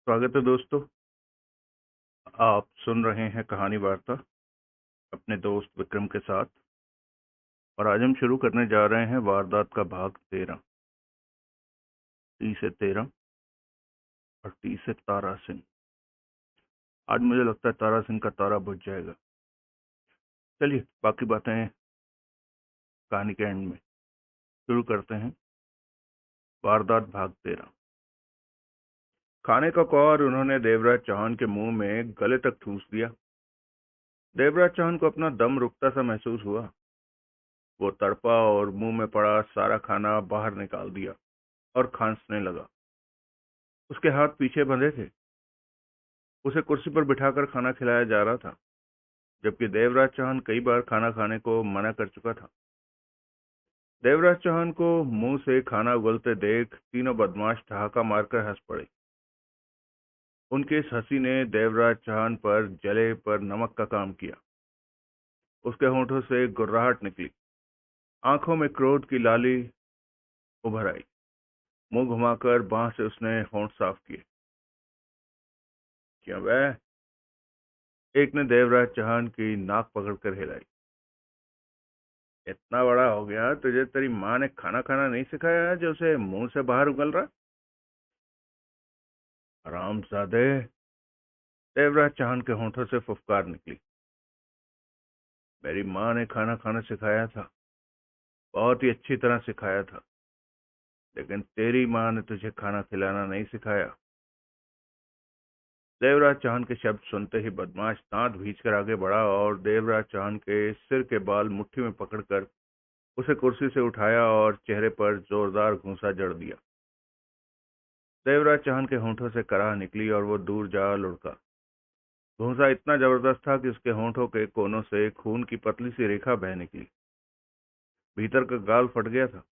स्वागत है दोस्तों। आप सुन रहे हैं कहानी वार्ता अपने दोस्त विक्रम के साथ। और आज हम शुरू करने जा रहे हैं वारदात का भाग 13। टी से 13 और टी से तारा सिंह। आज मुझे लगता है तारा सिंह का तारा बुझ जाएगा। चलिए बाकी बातें कहानी के एंड में। शुरू करते हैं वारदात भाग 13। खाने का कौर उन्होंने देवराज चौहान के मुंह में गले तक ठूस दिया। देवराज चौहान को अपना दम रुकता सा महसूस हुआ। वो तड़पा और मुंह में पड़ा सारा खाना बाहर निकाल दिया और खांसने लगा। उसके हाथ पीछे बंधे थे। उसे कुर्सी पर बिठाकर खाना खिलाया जा रहा था, जबकि देवराज चौहान कई बार खाना खाने को मना कर चुका था। देवराज चौहान को मुंह से खाना उगलते देख तीनों बदमाश ठहाका मारकर हंस पड़े। उनकी इस हंसी ने देवराज चौहान पर जले पर नमक का काम किया। उसके होंठों से गुर्राहट निकली, आंखों में क्रोध की लाली उभर आई। मुंह घुमाकर बांह से उसने होंठ साफ किए। क्या वह? एक ने देवराज चौहान की नाक पकड़कर हिलाई। इतना बड़ा हो गया तुझे तेरी माँ ने खाना खाना नहीं सिखाया जो उसे मुंह से बाहर उगल रहा? हरामजादे! देवराज चौहान के होंठों से फुफकार निकली। मेरी माँ ने खाना खाना सिखाया था, बहुत ही अच्छी तरह सिखाया था, लेकिन तेरी माँ ने तुझे खाना खिलाना नहीं सिखाया। देवराज चौहान के शब्द सुनते ही बदमाश दांत भींचकर आगे बढ़ा और देवराज चौहान के सिर के बाल मुट्ठी में पकड़कर उसे कुर्सी से उठाया और चेहरे पर जोरदार घूंसा जड़ दिया। देवराज चौहान के होंठों से कराह निकली और वो दूर जा लुढ़का। घूंसा इतना जबरदस्त था कि उसके होंठों के कोनों से खून की पतली सी रेखा बह निकली। भीतर का गाल फट गया था।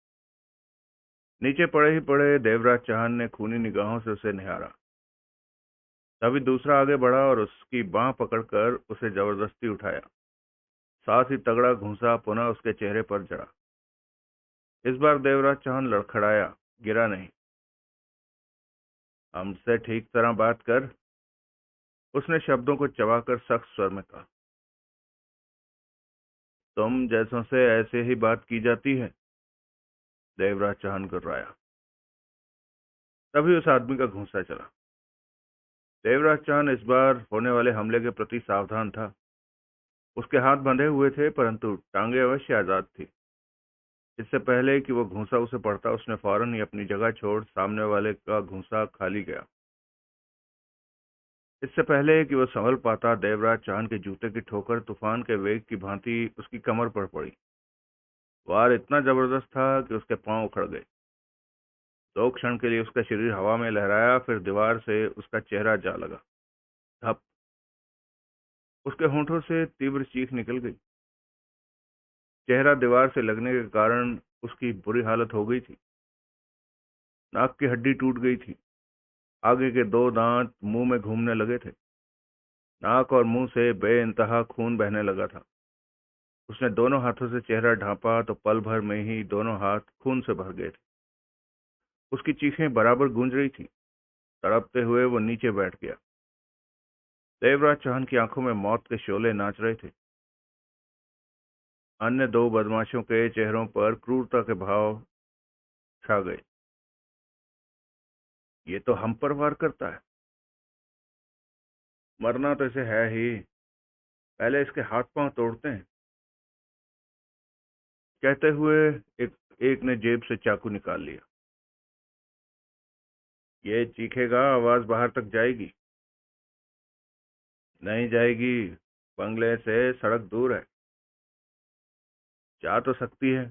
नीचे पड़े ही पड़े देवराज चौहान ने खूनी निगाहों से उसे निहारा। तभी दूसरा आगे बढ़ा और उसकी बांह पकड़कर उसे जबरदस्ती उठाया। साथ ही तगड़ा घूंसा पुनः उसके चेहरे पर जड़ा। इस बार देवराज चौहान लड़खड़ाया, गिरा नहीं। हमसे ठीक तरह बात कर, उसने शब्दों को चबाकर सख्त स्वर में कहा। तुम जैसों से ऐसे ही बात की जाती है? देवराज चौहान गुर्राया। तभी उस आदमी का घूंसा चला। देवराज चौहान इस बार होने वाले हमले के प्रति सावधान था। उसके हाथ बंधे हुए थे, परंतु टांगे अवश्य आजाद थी। इससे पहले कि वो घूंसा उसे पड़ता, उसने फौरन ही अपनी जगह छोड़ सामने वाले का घूंसा खाली गया। इससे पहले कि वो संभल पाता, देवराज चौहान के जूते की ठोकर तूफान के वेग की भांति उसकी कमर पर पड़ी। वार इतना जबरदस्त था कि उसके पांव उखड़ गए। 2 क्षण के लिए उसका शरीर हवा में लहराया, फिर दीवार से उसका चेहरा जा लगा। धप! उसके होंठों से तीव्र चीख निकल गई। चेहरा दीवार से लगने के कारण उसकी बुरी हालत हो गई थी। नाक की हड्डी टूट गई थी। आगे के 2 दांत मुंह में घूमने लगे थे। नाक और मुंह से बेइंतहा खून बहने लगा था। उसने दोनों हाथों से चेहरा ढांपा तो पल भर में ही दोनों हाथ खून से भर गए थे। उसकी चीखें बराबर गूंज रही थी। तड़पते हुए वो नीचे बैठ गया। देवराज चौहान की आंखों में मौत के शोले नाच रहे थे। अन्य 2 बदमाशों के चेहरों पर क्रूरता के भाव छा गए। ये तो हम पर वार करता है। मरना तो इसे है ही, पहले इसके हाथ पांव तोड़ते हैं। कहते हुए एक ने जेब से चाकू निकाल लिया। ये चीखेगा, आवाज बाहर तक जाएगी। नहीं जाएगी, बंगले से सड़क दूर है। जा तो सकती है।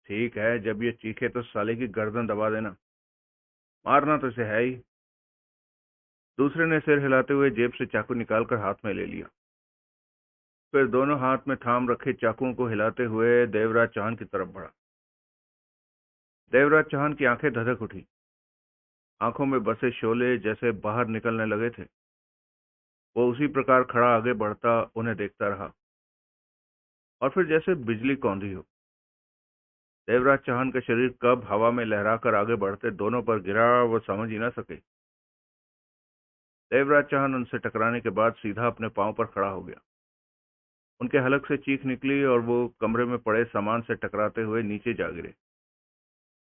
ठीक है, जब ये चीखे तो साले की गर्दन दबा देना। मारना तो इसे है ही। दूसरे ने सिर हिलाते हुए जेब से चाकू निकालकर हाथ में ले लिया। फिर दोनों हाथ में थाम रखे चाकुओं को हिलाते हुए देवराज चौहान की तरफ बढ़ा। देवराज चौहान की आंखें धधक उठी। आंखों में बसे शोले जैसे बाहर निकलने लगे थे। वो उसी प्रकार खड़ा आगे बढ़ता उन्हें देखता रहा, और फिर जैसे बिजली कौंधी हो। देवराज चौहान का शरीर कब हवा में लहराकर आगे बढ़ते दोनों पर गिरा, वो समझ ही ना सके। देवराज चौहान उनसे टकराने के बाद सीधा अपने पांव पर खड़ा हो गया। उनके हलक से चीख निकली और वो कमरे में पड़े सामान से टकराते हुए नीचे जा गिरे।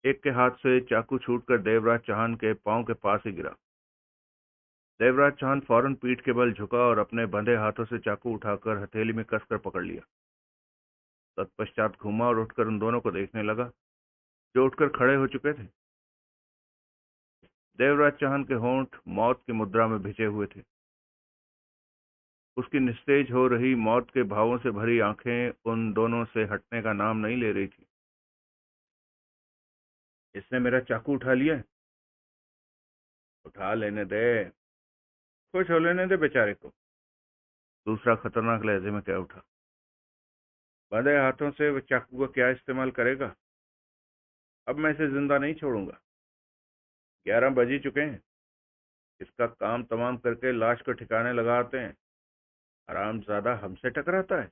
एक के हाथ से चाकू छूटकर देवराज चौहान के पांव के पास ही गिरा। देवराज चौहान फौरन पीठ के बल झुका और अपने बंधे हाथों से चाकू उठाकर हथेली में कसकर पकड़ लिया। तत्पश्चात घूमा और उठकर उन दोनों को देखने लगा, जो उठकर खड़े हो चुके थे। देवराज चौहान के होंठ मौत की मुद्रा में भिजे हुए थे। उसकी निस्तेज हो रही मौत के भावों से भरी आंखें उन दोनों से हटने का नाम नहीं ले रही थी। इसने मेरा चाकू उठा लिया है। उठा लेने दे, खुश हो लेने दे बेचारे को। दूसरा खतरनाक लहजे में कह उठा। बंधे हाथों से वह चाकू का क्या इस्तेमाल करेगा? अब मैं इसे जिंदा नहीं छोड़ूंगा। 11 बज ही चुके हैं। इसका काम तमाम करके लाश को ठिकाने लगाते हैं। हरामजादा हमसे टकराता है।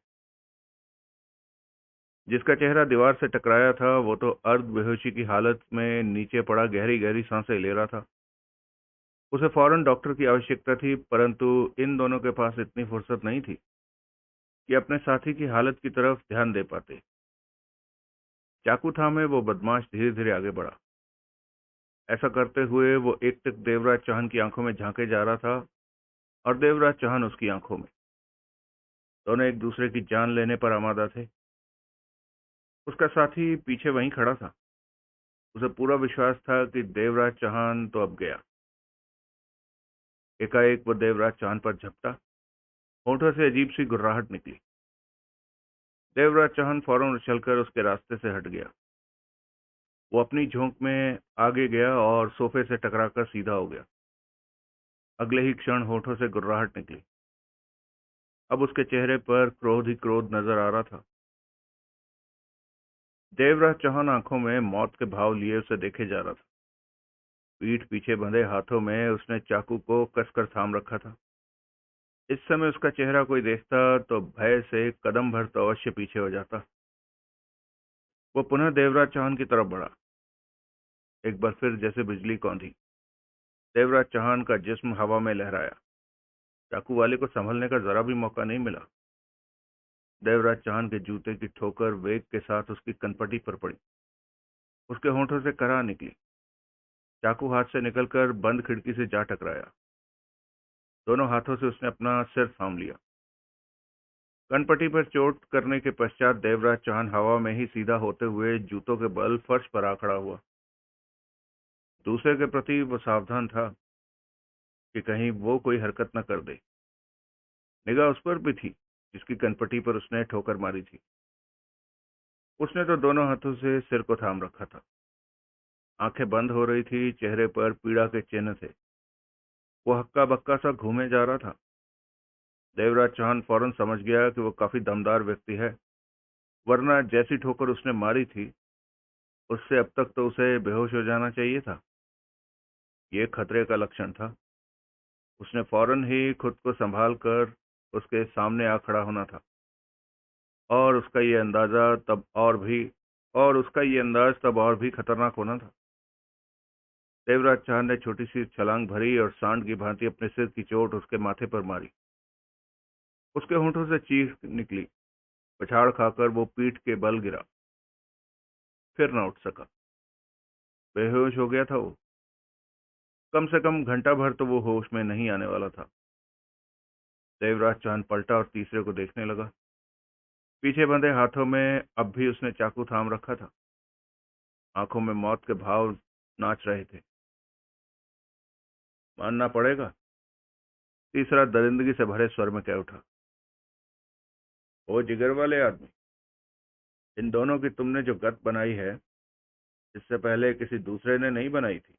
जिसका चेहरा दीवार से टकराया था वो तो अर्ध बेहोशी की हालत में नीचे पड़ा गहरी गहरी सांसें ले रहा था। उसे फौरन डॉक्टर की आवश्यकता थी, परंतु इन दोनों के पास इतनी फुर्सत नहीं थी कि अपने साथी की हालत की तरफ ध्यान दे पाते। चाकू थामे वो बदमाश धीरे धीरे आगे बढ़ा। ऐसा करते हुए वो एकटक देवराज चौहान की आंखों में झांके जा रहा था और देवराज चौहान उसकी आंखों में। दोनों एक दूसरे की जान लेने पर आमादा थे। उसका साथी पीछे वहीं खड़ा था। उसे पूरा विश्वास था कि देवराज चौहान तो अब गया। एकाएक वो देवराज चौहान पर झपटा। होठों से अजीब सी गुर्राहट निकली। देवराज चौहान फौरन उछलकर उसके रास्ते से हट गया। वो अपनी झोंक में आगे गया और सोफे से टकराकर सीधा हो गया। अगले ही क्षण होठों से गुर्राहट निकली। अब उसके चेहरे पर क्रोध ही क्रोध नजर आ रहा था। देवराज चौहान आंखों में मौत के भाव लिए उसे देखे जा रहा था। पीठ पीछे बंधे हाथों में उसने चाकू को कसकर थाम रखा था। इस समय उसका चेहरा कोई देखता तो भय से कदम भर तो अवश्य पीछे हो जाता। वो पुनः देवराज चौहान की तरफ बढ़ा। एक बार फिर जैसे बिजली कौंधी, देवराज चौहान का जिस्म हवा में लहराया। चाकू वाले को संभलने का जरा भी मौका नहीं मिला। देवराज चौहान के जूते की ठोकर वेग के साथ उसकी कनपटी पर पड़ी। उसके होंठों से कराह निकली। चाकू हाथ से निकलकर बंद खिड़की से जा टकराया। दोनों हाथों से उसने अपना सिर थाम लिया। कनपटी पर चोट करने के पश्चात देवराज चौहान हवा में ही सीधा होते हुए जूतों के बल फर्श पर आ खड़ा हुआ। दूसरे के प्रति वो सावधान था कि कहीं वो कोई हरकत न कर दे। निगाह उस पर भी थी जिसकी कनपटी पर उसने ठोकर मारी थी। उसने तो दोनों हाथों से सिर को थाम रखा था। आंखें बंद हो रही थी, चेहरे पर पीड़ा के चिन्ह थे। वो हक्का बक्का सा घूमे जा रहा था। देवराज चौहान फौरन समझ गया कि वो काफी दमदार व्यक्ति है, वरना जैसी ठोकर उसने मारी थी उससे अब तक तो उसे बेहोश हो जाना चाहिए था। ये खतरे का लक्षण था। उसने फौरन ही खुद को संभाल कर उसके सामने आ खड़ा होना था। और उसका ये अंदाजा तब और भी और उसका ये अंदाज तब और भी खतरनाक होना था। देवराज चौहान ने छोटी सी छलांग भरी और सांड की भांति अपने सिर की चोट उसके माथे पर मारी। उसके होंठों से चीख निकली। पछाड़ खाकर वो पीठ के बल गिरा। फिर न उठ सका। बेहोश हो गया था वो। कम से कम घंटा भर तो वो होश में नहीं आने वाला था। देवराज चौहान पलटा और तीसरे को देखने लगा। पीछे बंधे हाथों में अब भी उसने चाकू थाम रखा था। आंखों में मौत के भाव नाच रहे थे। मानना पड़ेगा, तीसरा दरिंदगी से भरे स्वर में कह उठा। ओ जिगर वाले आदमी, इन दोनों की तुमने जो गत बनाई है, इससे पहले किसी दूसरे ने नहीं बनाई थी।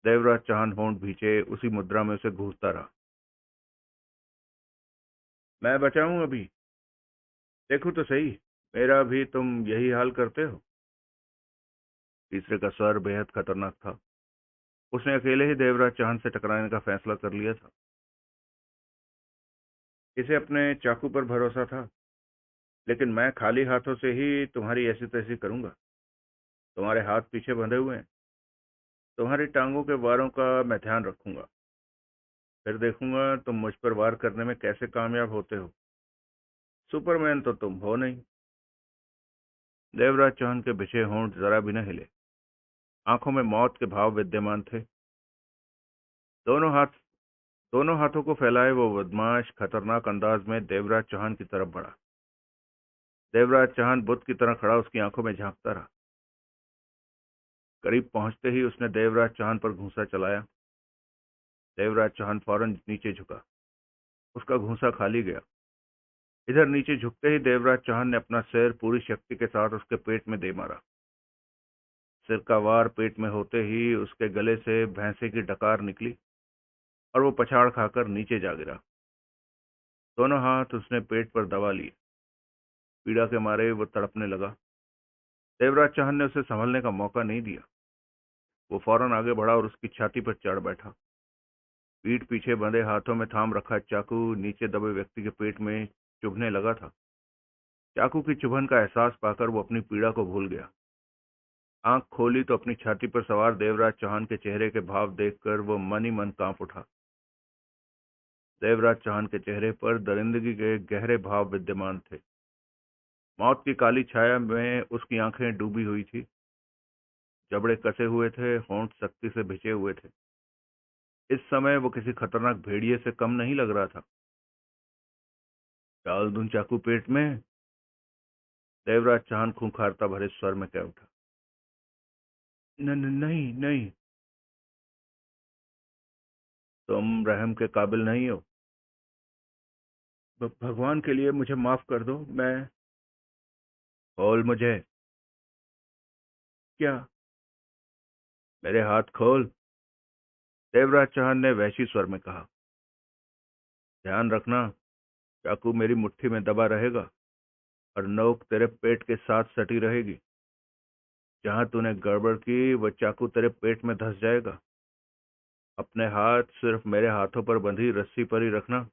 देवराज चौहान होंठ भींचे उसी मुद्रा में उसे घूरता रहा। मैं बचाऊं अभी, देखो तो सही, मेरा भी तुम यही हाल करते हो। तीसरे का स्वर बेहद खतरनाक था। उसने अकेले ही देवराज चौहान से टकराने का फैसला कर लिया था। इसे अपने चाकू पर भरोसा था, लेकिन मैं खाली हाथों से ही तुम्हारी ऐसी तैसी करूंगा। तुम्हारे हाथ पीछे बंधे हुए हैं। तुम्हारी टांगों के वारों का मैं ध्यान रखूंगा। फिर देखूंगा तुम मुझ पर वार करने में कैसे कामयाब होते हो। सुपरमैन तो तुम हो नहीं। देवराज चौहान के बिछे होंठ जरा भी न हिले। आंखों में मौत के भाव विद्यमान थे। दोनों हाथ दोनों हाथों को फैलाए वो बदमाश खतरनाक अंदाज में देवराज चौहान की तरफ बढ़ा। देवराज चौहान बुत की तरह खड़ा उसकी आंखों में झांकता रहा। करीब पहुंचते ही उसने देवराज चौहान पर घूंसा चलाया। देवराज चौहान फौरन नीचे झुका। उसका घूंसा खाली गया। इधर नीचे झुकते ही देवराज चौहान ने अपना सिर पूरी शक्ति के साथ उसके पेट में दे मारा। सिर का वार पेट में होते ही उसके गले से भैंसे की डकार निकली और वो पछाड़ खाकर नीचे जा गिरा। दोनों हाथ उसने पेट पर दबा लिए। पीड़ा के मारे वो तड़पने लगा। देवराज चौहान ने उसे संभलने का मौका नहीं दिया। वो फौरन आगे बढ़ा और उसकी छाती पर चढ़ बैठा। पीठ पीछे बंधे हाथों में थाम रखा चाकू नीचे दबे व्यक्ति के पेट में चुभने लगा था। चाकू की चुभन का एहसास पाकर वो अपनी पीड़ा को भूल गया। आंख खोली तो अपनी छाती पर सवार देवराज चौहान के चेहरे के भाव देखकर वो मन ही मन कांप उठा। देवराज चौहान के चेहरे पर दरिंदगी के गहरे भाव विद्यमान थे। मौत की काली छाया में उसकी आंखें डूबी हुई थी। जबड़े कसे हुए थे, होंठ सख्ती से भिजे हुए थे। इस समय वो किसी खतरनाक भेड़िए से कम नहीं लग रहा था। डाल दूं चाकू पेट में? देवराज चौहान खूंखारता भरे स्वर में कह उठा। नहीं नहीं। तुम रहम के काबिल नहीं हो। भगवान के लिए मुझे माफ कर दो। मैं खोल मुझे। क्या? मेरे हाथ खोल। देवराज चौहान ने वहशी स्वर में कहा। ध्यान रखना, चाकू मेरी मुट्ठी में दबा रहेगा और नोक तेरे पेट के साथ सटी रहेगी। जहां तूने गड़बड़ की वो चाकू तेरे पेट में धंस जाएगा। अपने हाथ सिर्फ मेरे हाथों पर बंधी रस्सी पर ही रखना।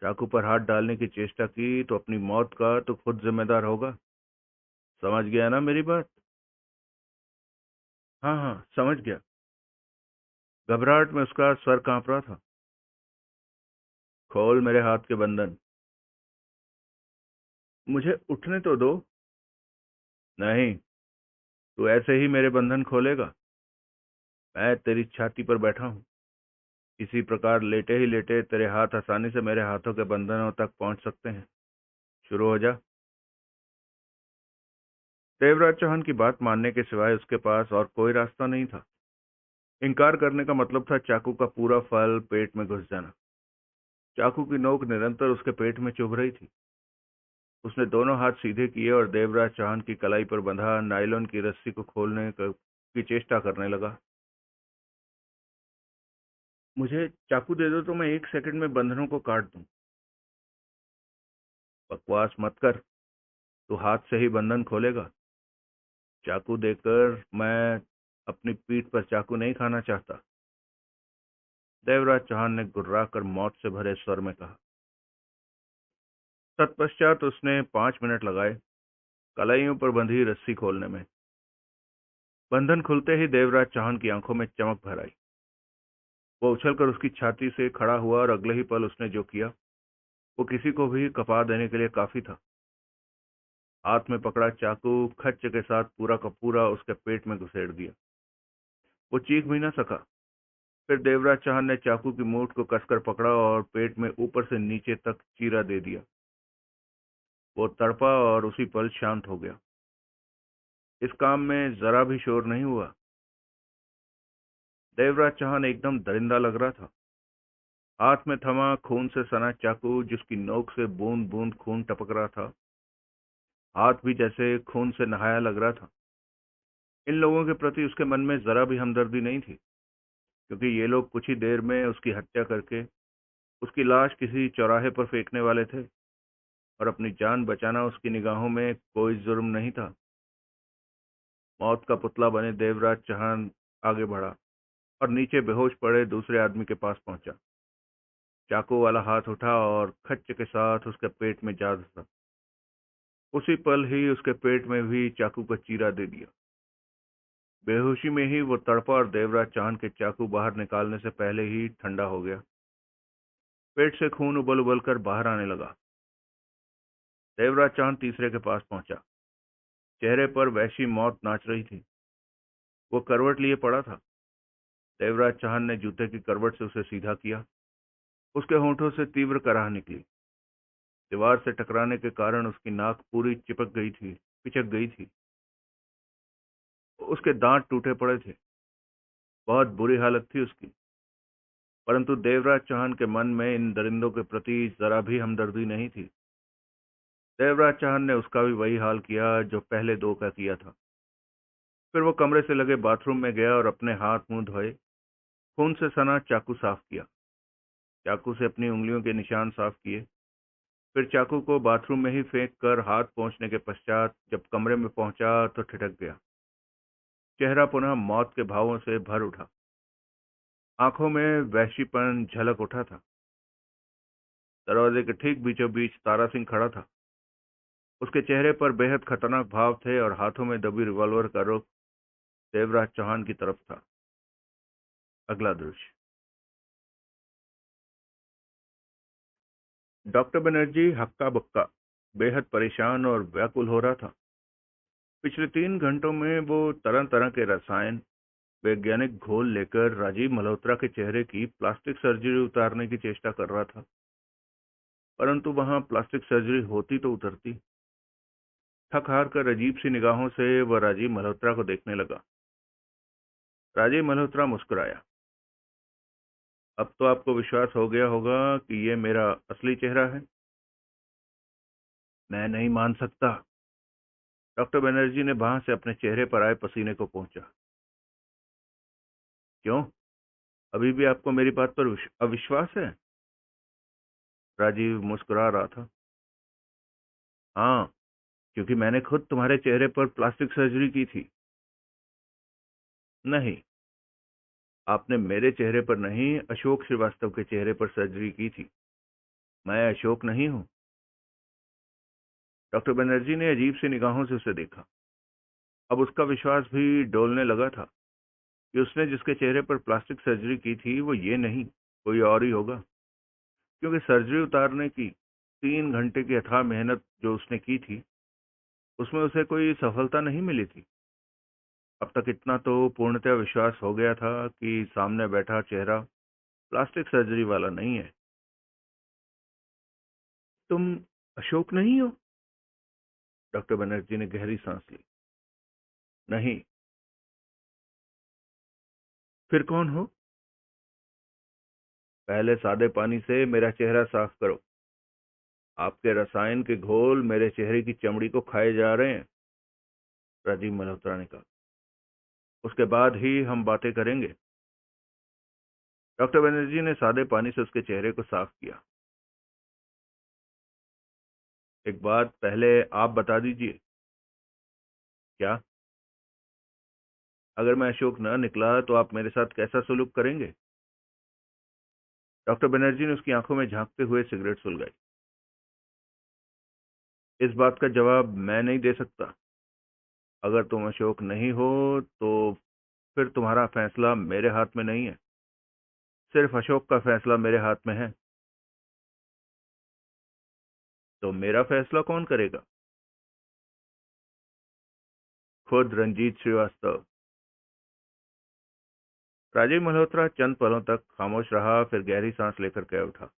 चाकू पर हाथ डालने की चेष्टा की तो अपनी मौत का तो खुद जिम्मेदार होगा। समझ गया ना मेरी बात? हाँ हाँ, समझ गया। घबराहट में उसका सर कांप रहा था। खोल मेरे हाथ के बंधन। मुझे उठने तो दो। नहीं, तू ऐसे ही मेरे बंधन खोलेगा? मैं तेरी छाती पर बैठा हूँ। इसी प्रकार लेटे ही लेटे तेरे हाथ आसानी से मेरे हाथों के बंधनों तक पहुंच सकते हैं। शुरू हो जा। देवराज चौहान की बात मानने के सिवाय उसके पास और कोई रास्ता नहीं था। इनकार करने का मतलब था चाकू का पूरा फल पेट में घुस जाना। चाकू की नोक निरंतर उसके पेट में चुभ रही थी। उसने दोनों हाथ सीधे किए और देवराज चौहान की कलाई पर बंधा नायलॉन की रस्सी को खोलने की चेष्टा करने लगा। मुझे चाकू दे दो तो मैं 1 सेकंड में बंधनों को काट दूं। बकवास मत कर। तू हाथ से ही बंधन खोलेगा। चाकू देकर मैं अपनी पीठ पर चाकू नहीं खाना चाहता। देवराज चौहान ने गुर्राकर मौत से भरे स्वर में कहा। तत्पश्चात उसने 5 मिनट लगाए कलाइयों पर बंधी रस्सी खोलने में। बंधन खुलते ही देवराज चौहान की आंखों में चमक भर आई। वो उछलकर उसकी छाती से खड़ा हुआ और अगले ही पल उसने जो किया वो किसी को भी कपा देने के लिए काफी था। हाथ में पकड़ा चाकू खच्च के साथ पूरा का पूरा उसके पेट में घुसेड़ दिया। वो चीख भी न सका। फिर देवराज चौहान ने चाकू की मूठ को कसकर पकड़ा और पेट में ऊपर से नीचे तक चीरा दे दिया। वो तड़पा और उसी पल शांत हो गया। इस काम में जरा भी शोर नहीं हुआ। देवराज चौहान एकदम दरिंदा लग रहा था। हाथ में थमा खून से सना चाकू जिसकी नोक से बूंद बूंद खून टपक रहा था, हाथ भी जैसे खून से नहाया लग रहा था। इन लोगों के प्रति उसके मन में जरा भी हमदर्दी नहीं थी, क्योंकि ये लोग कुछ ही देर में उसकी हत्या करके उसकी लाश किसी चौराहे पर फेंकने वाले थे और अपनी जान बचाना उसकी निगाहों में कोई जुर्म नहीं था। मौत का पुतला बने देवराज चौहान आगे बढ़ा और नीचे बेहोश पड़े दूसरे आदमी के पास पहुंचा। चाकू वाला हाथ उठा और खच्च के साथ उसके पेट में जा धंसा। उसी पल ही उसके पेट में भी चाकू का चीरा दे दिया। बेहोशी में ही वो तड़पा और देवराज चांद के चाकू बाहर निकालने से पहले ही ठंडा हो गया। पेट से खून उबल उबल कर बाहर आने लगा। देवराज चांद तीसरे के पास पहुंचा। चेहरे पर वैसी मौत नाच रही थी। वो करवट लिए पड़ा था। देवराज चांद ने जूते की करवट से उसे सीधा किया। उसके होंठों से तीव्र कराह निकली। दीवार से टकराने के कारण उसकी नाक पूरी पिचक गई थी। उसके दांत टूटे पड़े थे। बहुत बुरी हालत थी उसकी। परंतु देवराज चौहान के मन में इन दरिंदों के प्रति जरा भी हमदर्दी नहीं थी। देवराज चौहान ने उसका भी वही हाल किया जो पहले दो का किया था। फिर वो कमरे से लगे बाथरूम में गया और अपने हाथ मुंह धोए। खून से सना चाकू साफ किया। चाकू से अपनी उंगलियों के निशान साफ किए। फिर चाकू को बाथरूम में ही फेंक कर हाथ पहुंचने के पश्चात जब कमरे में पहुंचा तो ठिठक गया। चेहरा पुनः मौत के भावों से भर उठा। आंखों में वहशीपन झलक उठा था। दरवाजे के ठीक बीचों बीच तारा सिंह खड़ा था। उसके चेहरे पर बेहद खतरनाक भाव थे और हाथों में दबी रिवॉल्वर का रुख देवराज चौहान की तरफ था। अगला दृश्य। डॉक्टर बनर्जी हक्का बक्का बेहद परेशान और व्याकुल हो रहा था। पिछले 3 घंटों में वो तरह तरह के रसायन वैज्ञानिक घोल लेकर राजीव मल्होत्रा के चेहरे की प्लास्टिक सर्जरी उतारने की चेष्टा कर रहा था। परंतु वहां प्लास्टिक सर्जरी होती तो उतरती। थक हार कर अजीब सी निगाहों से वह राजीव मल्होत्रा को देखने लगा। राजीव मल्होत्रा मुस्कुराया। अब तो आपको विश्वास हो गया होगा कि ये मेरा असली चेहरा है। मैं नहीं मान सकता। डॉक्टर बनर्जी ने बांह से अपने चेहरे पर आए पसीने को पोंछा। क्यों? अभी भी आपको मेरी बात पर अविश्वास है? राजीव मुस्कुरा रहा था। हाँ, क्योंकि मैंने खुद तुम्हारे चेहरे पर प्लास्टिक सर्जरी की थी। नहीं, आपने मेरे चेहरे पर नहीं, अशोक श्रीवास्तव के चेहरे पर सर्जरी की थी। मैं अशोक नहीं हूं। डॉक्टर बनर्जी ने अजीब सी निगाहों से उसे देखा। अब उसका विश्वास भी डोलने लगा था कि उसने जिसके चेहरे पर प्लास्टिक सर्जरी की थी वो ये नहीं, कोई और ही होगा। क्योंकि सर्जरी उतारने की 3 घंटे की अथाह मेहनत जो उसने की थी उसमें उसे कोई सफलता नहीं मिली थी। अब तक इतना तो पूर्णतः विश्वास हो गया था कि सामने बैठा चेहरा प्लास्टिक सर्जरी वाला नहीं है। तुम अशोक नहीं हो? डॉक्टर बनर्जी ने गहरी सांस ली। नहीं। फिर कौन हो? पहले सादे पानी से मेरा चेहरा साफ करो। आपके रसायन के घोल मेरे चेहरे की चमड़ी को खाए जा रहे हैं, राजीव मल्होत्रा ने कहा। उसके बाद ही हम बातें करेंगे। डॉक्टर बनर्जी ने सादे पानी से उसके चेहरे को साफ किया। एक बात पहले आप बता दीजिए। क्या? अगर मैं अशोक न निकला तो आप मेरे साथ कैसा सलूक करेंगे? डॉक्टर बनर्जी ने उसकी आंखों में झांकते हुए सिगरेट सुलगाई। इस बात का जवाब मैं नहीं दे सकता। अगर तुम अशोक नहीं हो तो फिर तुम्हारा फैसला मेरे हाथ में नहीं है। सिर्फ अशोक का फैसला मेरे हाथ में है। तो मेरा फैसला कौन करेगा? खुद रंजीत श्रीवास्तव। राजीव मल्होत्रा चंद पलों तक खामोश रहा, फिर गहरी सांस लेकर कह उठा।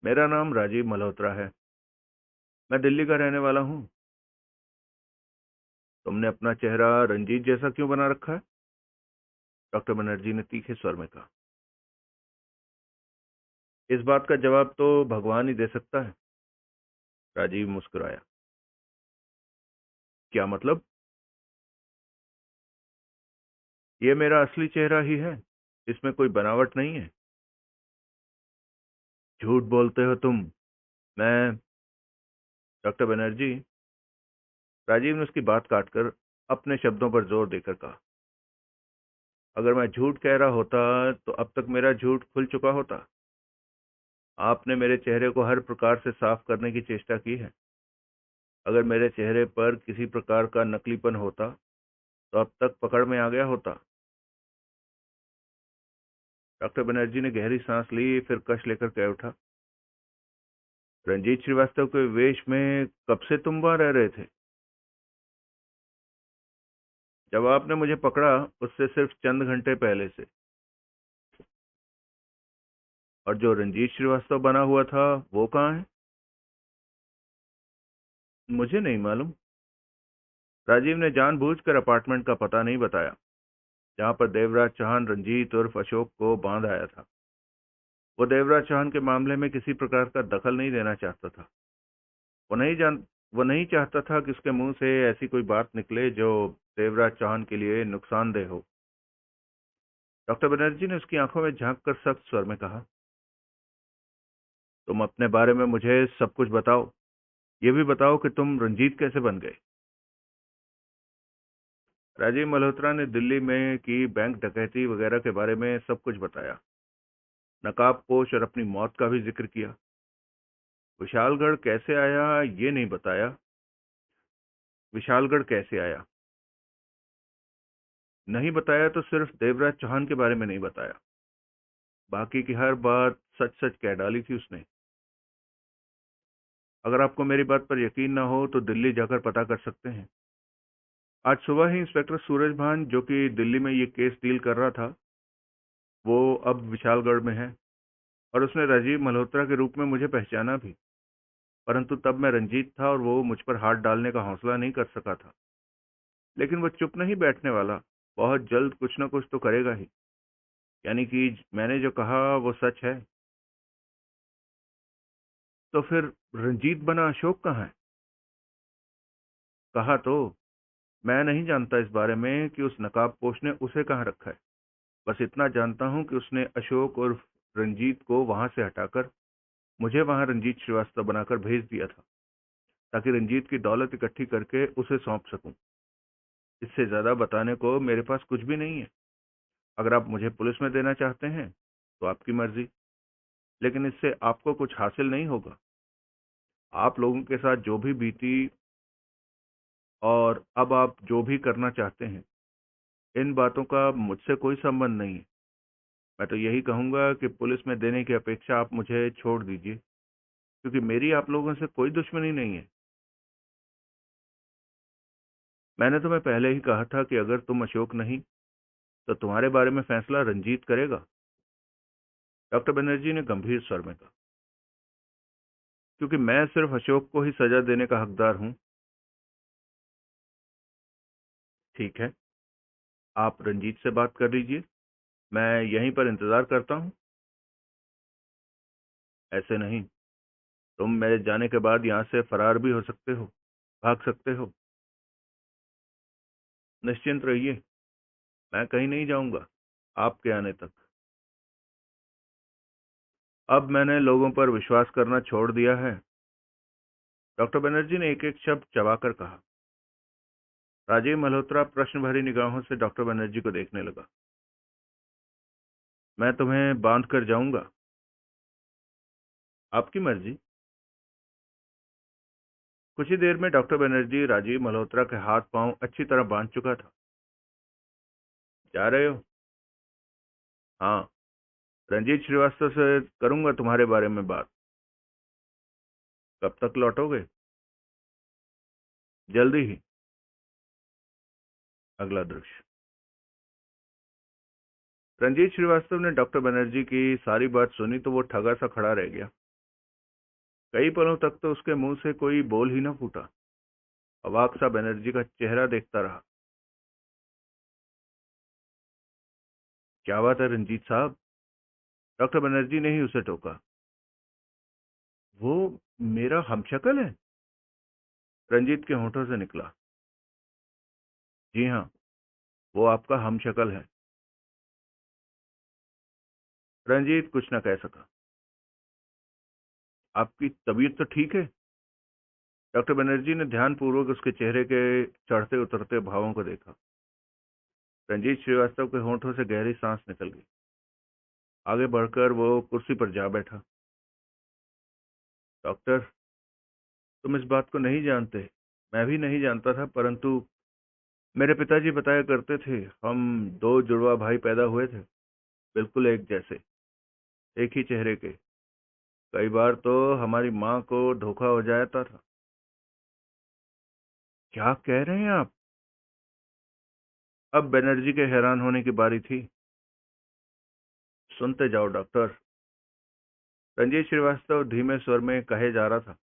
मेरा नाम राजीव मल्होत्रा है। मैं दिल्ली का रहने वाला हूँ। तुमने अपना चेहरा रंजीत जैसा क्यों बना रखा है? डॉक्टर बनर्जी ने तीखे स्वर में कहा। इस बात का जवाब तो भगवान ही दे सकता है। राजीव मुस्कुराया। क्या मतलब? ये मेरा असली चेहरा ही है। इसमें कोई बनावट नहीं है। झूठ बोलते हो तुम। मैं डॉक्टर बनर्जी। राजीव ने उसकी बात काटकर अपने शब्दों पर जोर देकर कहा। अगर मैं झूठ कह रहा होता तो अब तक मेरा झूठ खुल चुका होता। आपने मेरे चेहरे को हर प्रकार से साफ करने की चेष्टा की है। अगर मेरे चेहरे पर किसी प्रकार का नकलीपन होता तो अब तक पकड़ में आ गया होता। डॉक्टर बनर्जी ने गहरी सांस ली, फिर कश लेकर कह उठा, रंजीत श्रीवास्तव के वेश में कब से तुम वहां रह रहे थे? जब आपने मुझे पकड़ा उससे सिर्फ चंद घंटे पहले से। और जो रंजीत श्रीवास्तव बना हुआ था वो कहाँ है? मुझे नहीं मालूम। राजीव ने जानबूझकर अपार्टमेंट का पता नहीं बताया जहां पर देवराज चौहान रंजीत उर्फ अशोक को बांध आया था। वो देवराज चौहान के मामले में किसी प्रकार का दखल नहीं देना चाहता था। वो नहीं जान वो नहीं चाहता था कि उसके मुंह से ऐसी कोई बात निकले जो देवराज चौहान के लिए नुकसानदेह हो। डॉक्टर बनर्जी ने उसकी आंखों में झांक कर सख्त स्वर में कहा, तुम अपने बारे में मुझे सब कुछ बताओ। ये भी बताओ कि तुम रंजीत कैसे बन गए। राजीव मल्होत्रा ने दिल्ली में की बैंक डकैती वगैरह के बारे में सब कुछ बताया। नकाबपोश और अपनी मौत का भी जिक्र किया। विशालगढ़ कैसे आया ये नहीं बताया। विशालगढ़ कैसे आया नहीं बताया तो सिर्फ देवराज चौहान के बारे में नहीं बताया। बाकी की हर बात सच सच कह डाली थी उसने। अगर आपको मेरी बात पर यकीन ना हो तो दिल्ली जाकर पता कर सकते हैं। आज सुबह ही इंस्पेक्टर सूरज भान जो कि दिल्ली में ये केस डील कर रहा था वो अब विशालगढ़ में है और उसने राजीव मल्होत्रा के रूप में मुझे पहचाना भी। परंतु तब मैं रंजीत था और वो मुझ पर हाथ डालने का हौसला नहीं कर सका था। लेकिन वो चुप नहीं बैठने वाला। बहुत जल्द कुछ ना कुछ तो करेगा ही। यानी कि मैंने जो कहा वो सच है। तो फिर रंजीत बना अशोक कहाँ है? कहा तो मैं नहीं जानता इस बारे में कि उस नकाबपोश ने उसे कहाँ रखा है। बस इतना जानता हूं कि उसने अशोक और रंजीत को वहां से हटाकर मुझे वहां रंजीत श्रीवास्तव बनाकर भेज दिया था ताकि रंजीत की दौलत इकट्ठी करके उसे सौंप सकूं। इससे ज्यादा बताने को मेरे पास कुछ भी नहीं है। अगर आप मुझे पुलिस में देना चाहते हैं तो आपकी मर्जी, लेकिन इससे आपको कुछ हासिल नहीं होगा। आप लोगों के साथ जो भी बीती और अब आप जो भी करना चाहते हैं इन बातों का मुझसे कोई संबंध नहीं है। मैं तो यही कहूंगा कि पुलिस में देने की अपेक्षा आप मुझे छोड़ दीजिए, क्योंकि मेरी आप लोगों से कोई दुश्मनी नहीं है। मैंने तुम्हें पहले ही कहा था कि अगर तुम अशोक नहीं तो तुम्हारे बारे में फैसला रंजीत करेगा। डॉक्टर बनर्जी ने गंभीर स्वर में कहा, क्योंकि मैं सिर्फ अशोक को ही सजा देने का हकदार हूं। ठीक है, आप रंजीत से बात कर लीजिए। मैं यहीं पर इंतजार करता हूं। ऐसे नहीं, तुम मेरे जाने के बाद यहां से फरार भी हो सकते हो, भाग सकते हो। निश्चिंत रहिए, मैं कहीं नहीं जाऊंगा आपके आने तक। अब मैंने लोगों पर विश्वास करना छोड़ दिया है। डॉक्टर बनर्जी ने एक एक शब्द चबाकर कहा। राजीव मल्होत्रा प्रश्न भरी निगाहों से डॉक्टर बनर्जी को देखने लगा। मैं तुम्हें बांध कर जाऊंगा। आपकी मर्जी। कुछ ही देर में डॉक्टर बनर्जी राजीव मल्होत्रा के हाथ पांव अच्छी तरह बांध चुका था। जा रहे हो? हाँ, रंजीत श्रीवास्तव से करूंगा तुम्हारे बारे में बात। कब तक लौटोगे? जल्दी ही। अगला दृश्य। रंजीत श्रीवास्तव ने डॉक्टर बनर्जी की सारी बात सुनी तो वो ठगा सा खड़ा रह गया। कई पलों तक तो उसके मुंह से कोई बोल ही न फूटा। अवाक सा बनर्जी का चेहरा देखता रहा। क्या बात है रंजीत साहब? डॉक्टर बनर्जी ने ही उसे टोका। वो मेरा हमशक्ल है? रंजीत के होंठों से निकला। जी हाँ, वो आपका हमशक्ल है। रंजीत कुछ न कह सका। आपकी तबीयत तो ठीक है? डॉक्टर बनर्जी ने ध्यानपूर्वक उसके चेहरे के चढ़ते उतरते भावों को देखा। रंजीत श्रीवास्तव के होंठों से गहरी सांस निकल गई। आगे बढ़कर वो कुर्सी पर जा बैठा। डॉक्टर, तुम इस बात को नहीं जानते मैं भी नहीं जानता था, परंतु मेरे पिताजी बताया करते थे, हम दो जुड़वा भाई पैदा हुए थे, बिल्कुल एक जैसे, एक ही चेहरे के। कई बार तो हमारी माँ को धोखा हो जाता था। क्या कह रहे हैं आप? अब बनर्जी के हैरान होने की बारी थी। सुनते जाओ डॉक्टर, रंजीत श्रीवास्तव धीमे स्वर में कहे जा रहा था।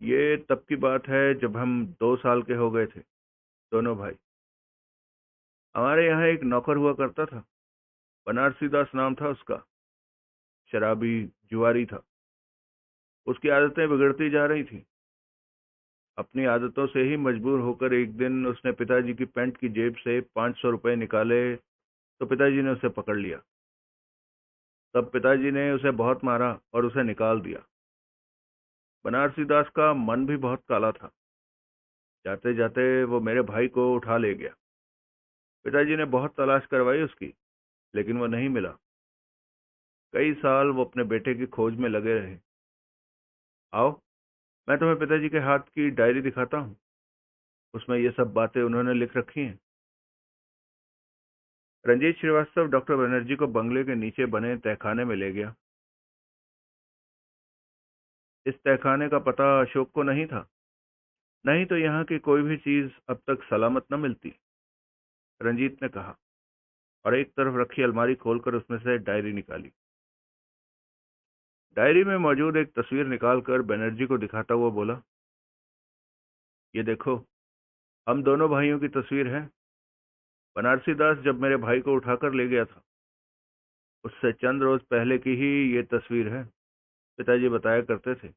ये तब की बात है जब हम 2 साल के हो गए थे, दोनों भाई। हमारे यहाँ एक नौकर हुआ करता था, बनारसी दास नाम था उसका। शराबी, जुआरी था। उसकी आदतें बिगड़ती जा रही थी। अपनी आदतों से ही मजबूर होकर एक दिन उसने पिताजी की पैंट की जेब से 500 रुपए निकाले तो पिताजी ने उसे पकड़ लिया। तब पिताजी ने उसे बहुत मारा और उसे निकाल दिया। बनारसी दास का मन भी बहुत काला था। जाते जाते वो मेरे भाई को उठा ले गया। पिताजी ने बहुत तलाश करवाई उसकी, लेकिन वो नहीं मिला। कई साल वो अपने बेटे की खोज में लगे रहे। आओ, मैं तुम्हें पिताजी के हाथ की डायरी दिखाता हूँ। उसमें ये सब बातें उन्होंने लिख रखी हैं। रंजीत श्रीवास्तव डॉक्टर बनर्जी को बंगले के नीचे बने तहखाने में ले गया। इस तहखाने का पता अशोक को नहीं था, नहीं तो यहाँ की कोई भी चीज अब तक सलामत न मिलती, रंजीत ने कहा, और एक तरफ रखी अलमारी खोलकर उसमें से डायरी निकाली। डायरी में मौजूद एक तस्वीर निकालकर बनर्जी को दिखाता हुआ बोला, ये देखो, हम दोनों भाइयों की तस्वीर है। बनारसी दास जब मेरे भाई को उठाकर ले गया था, उससे चंद रोज पहले की ही ये तस्वीर है, पिताजी बताया करते थे।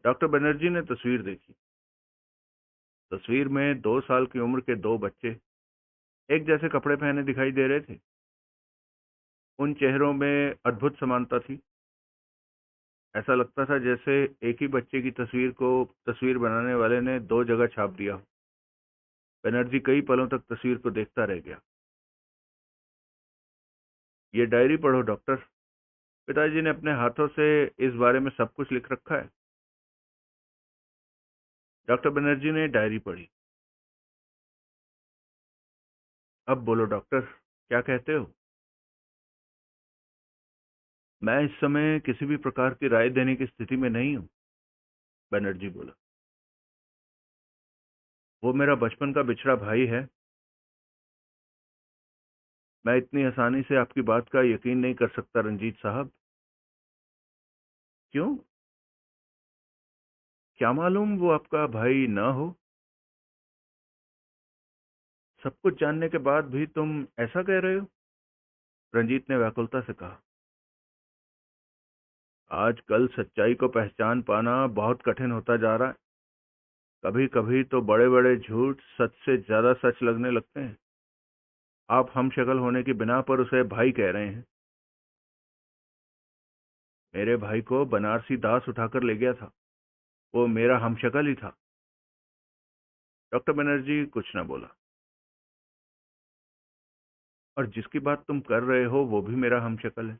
डॉक्टर बनर्जी ने तस्वीर देखी। तस्वीर में 2 साल की उम्र के दो बच्चे एक जैसे कपड़े पहने दिखाई दे रहे थे। उन चेहरों में अद्भुत समानता थी। ऐसा लगता था जैसे एक ही बच्चे की तस्वीर को तस्वीर बनाने वाले ने दो जगह छाप दिया हो। बनर्जी कई पलों तक तस्वीर को देखता रह गया। ये डायरी पढ़ो डॉक्टर, पिताजी ने अपने हाथों से इस बारे में सब कुछ लिख रखा है। डॉक्टर बनर्जी ने डायरी पढ़ी। अब बोलो डॉक्टर, क्या कहते हो? मैं इस समय किसी भी प्रकार की राय देने की स्थिति में नहीं हूं, बनर्जी बोला। वो मेरा बचपन का बिछड़ा भाई है। मैं इतनी आसानी से आपकी बात का यकीन नहीं कर सकता रंजीत साहब। क्यों? क्या मालूम वो आपका भाई ना हो। सब कुछ जानने के बाद भी तुम ऐसा कह रहे हो? रंजीत ने व्याकुलता से कहा। आजकल सच्चाई को पहचान पाना बहुत कठिन होता जा रहा है। कभी कभी तो बड़े बड़े झूठ सच से ज्यादा सच लगने लगते हैं। आप हमशक्ल होने की बिना पर उसे भाई कह रहे हैं। मेरे भाई को बनारसी दास उठाकर ले गया था। वो मेरा हमशक्ल ही था। डॉक्टर बनर्जी कुछ न बोला। और जिसकी बात तुम कर रहे हो वो भी मेरा हमशक्ल है।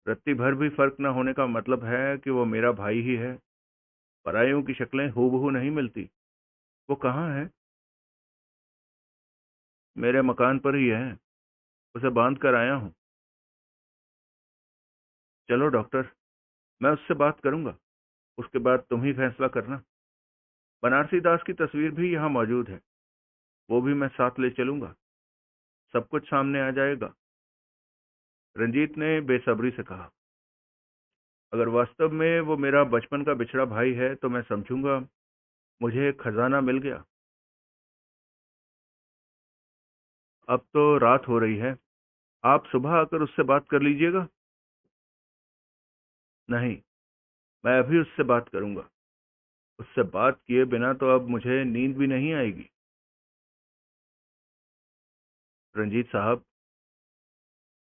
रत्ती भर भी फर्क न होने का मतलब है कि वो मेरा भाई ही है। पराइयों की शक्लें हूबहू नहीं मिलती। वो कहाँ है? मेरे मकान पर ही है। उसे बांध कर आया हूँ। चलो डॉक्टर, मैं उससे बात करूंगा। उसके बाद तुम ही फैसला करना। बनारसी दास की तस्वीर भी यहाँ मौजूद है। वो भी मैं साथ ले चलूंगा। सब कुछ सामने आ जाएगा। रंजीत ने बेसब्री से कहा। अगर वास्तव में वो मेरा बचपन का बिछड़ा भाई है तो मैं समझूंगा मुझे एक खजाना मिल गया। अब तो रात हो रही है। आप सुबह आकर उससे बात कर लीजिएगा। नहीं, मैं अभी उससे बात करूंगा। उससे बात किए बिना तो अब मुझे नींद भी नहीं आएगी। रंजीत साहब,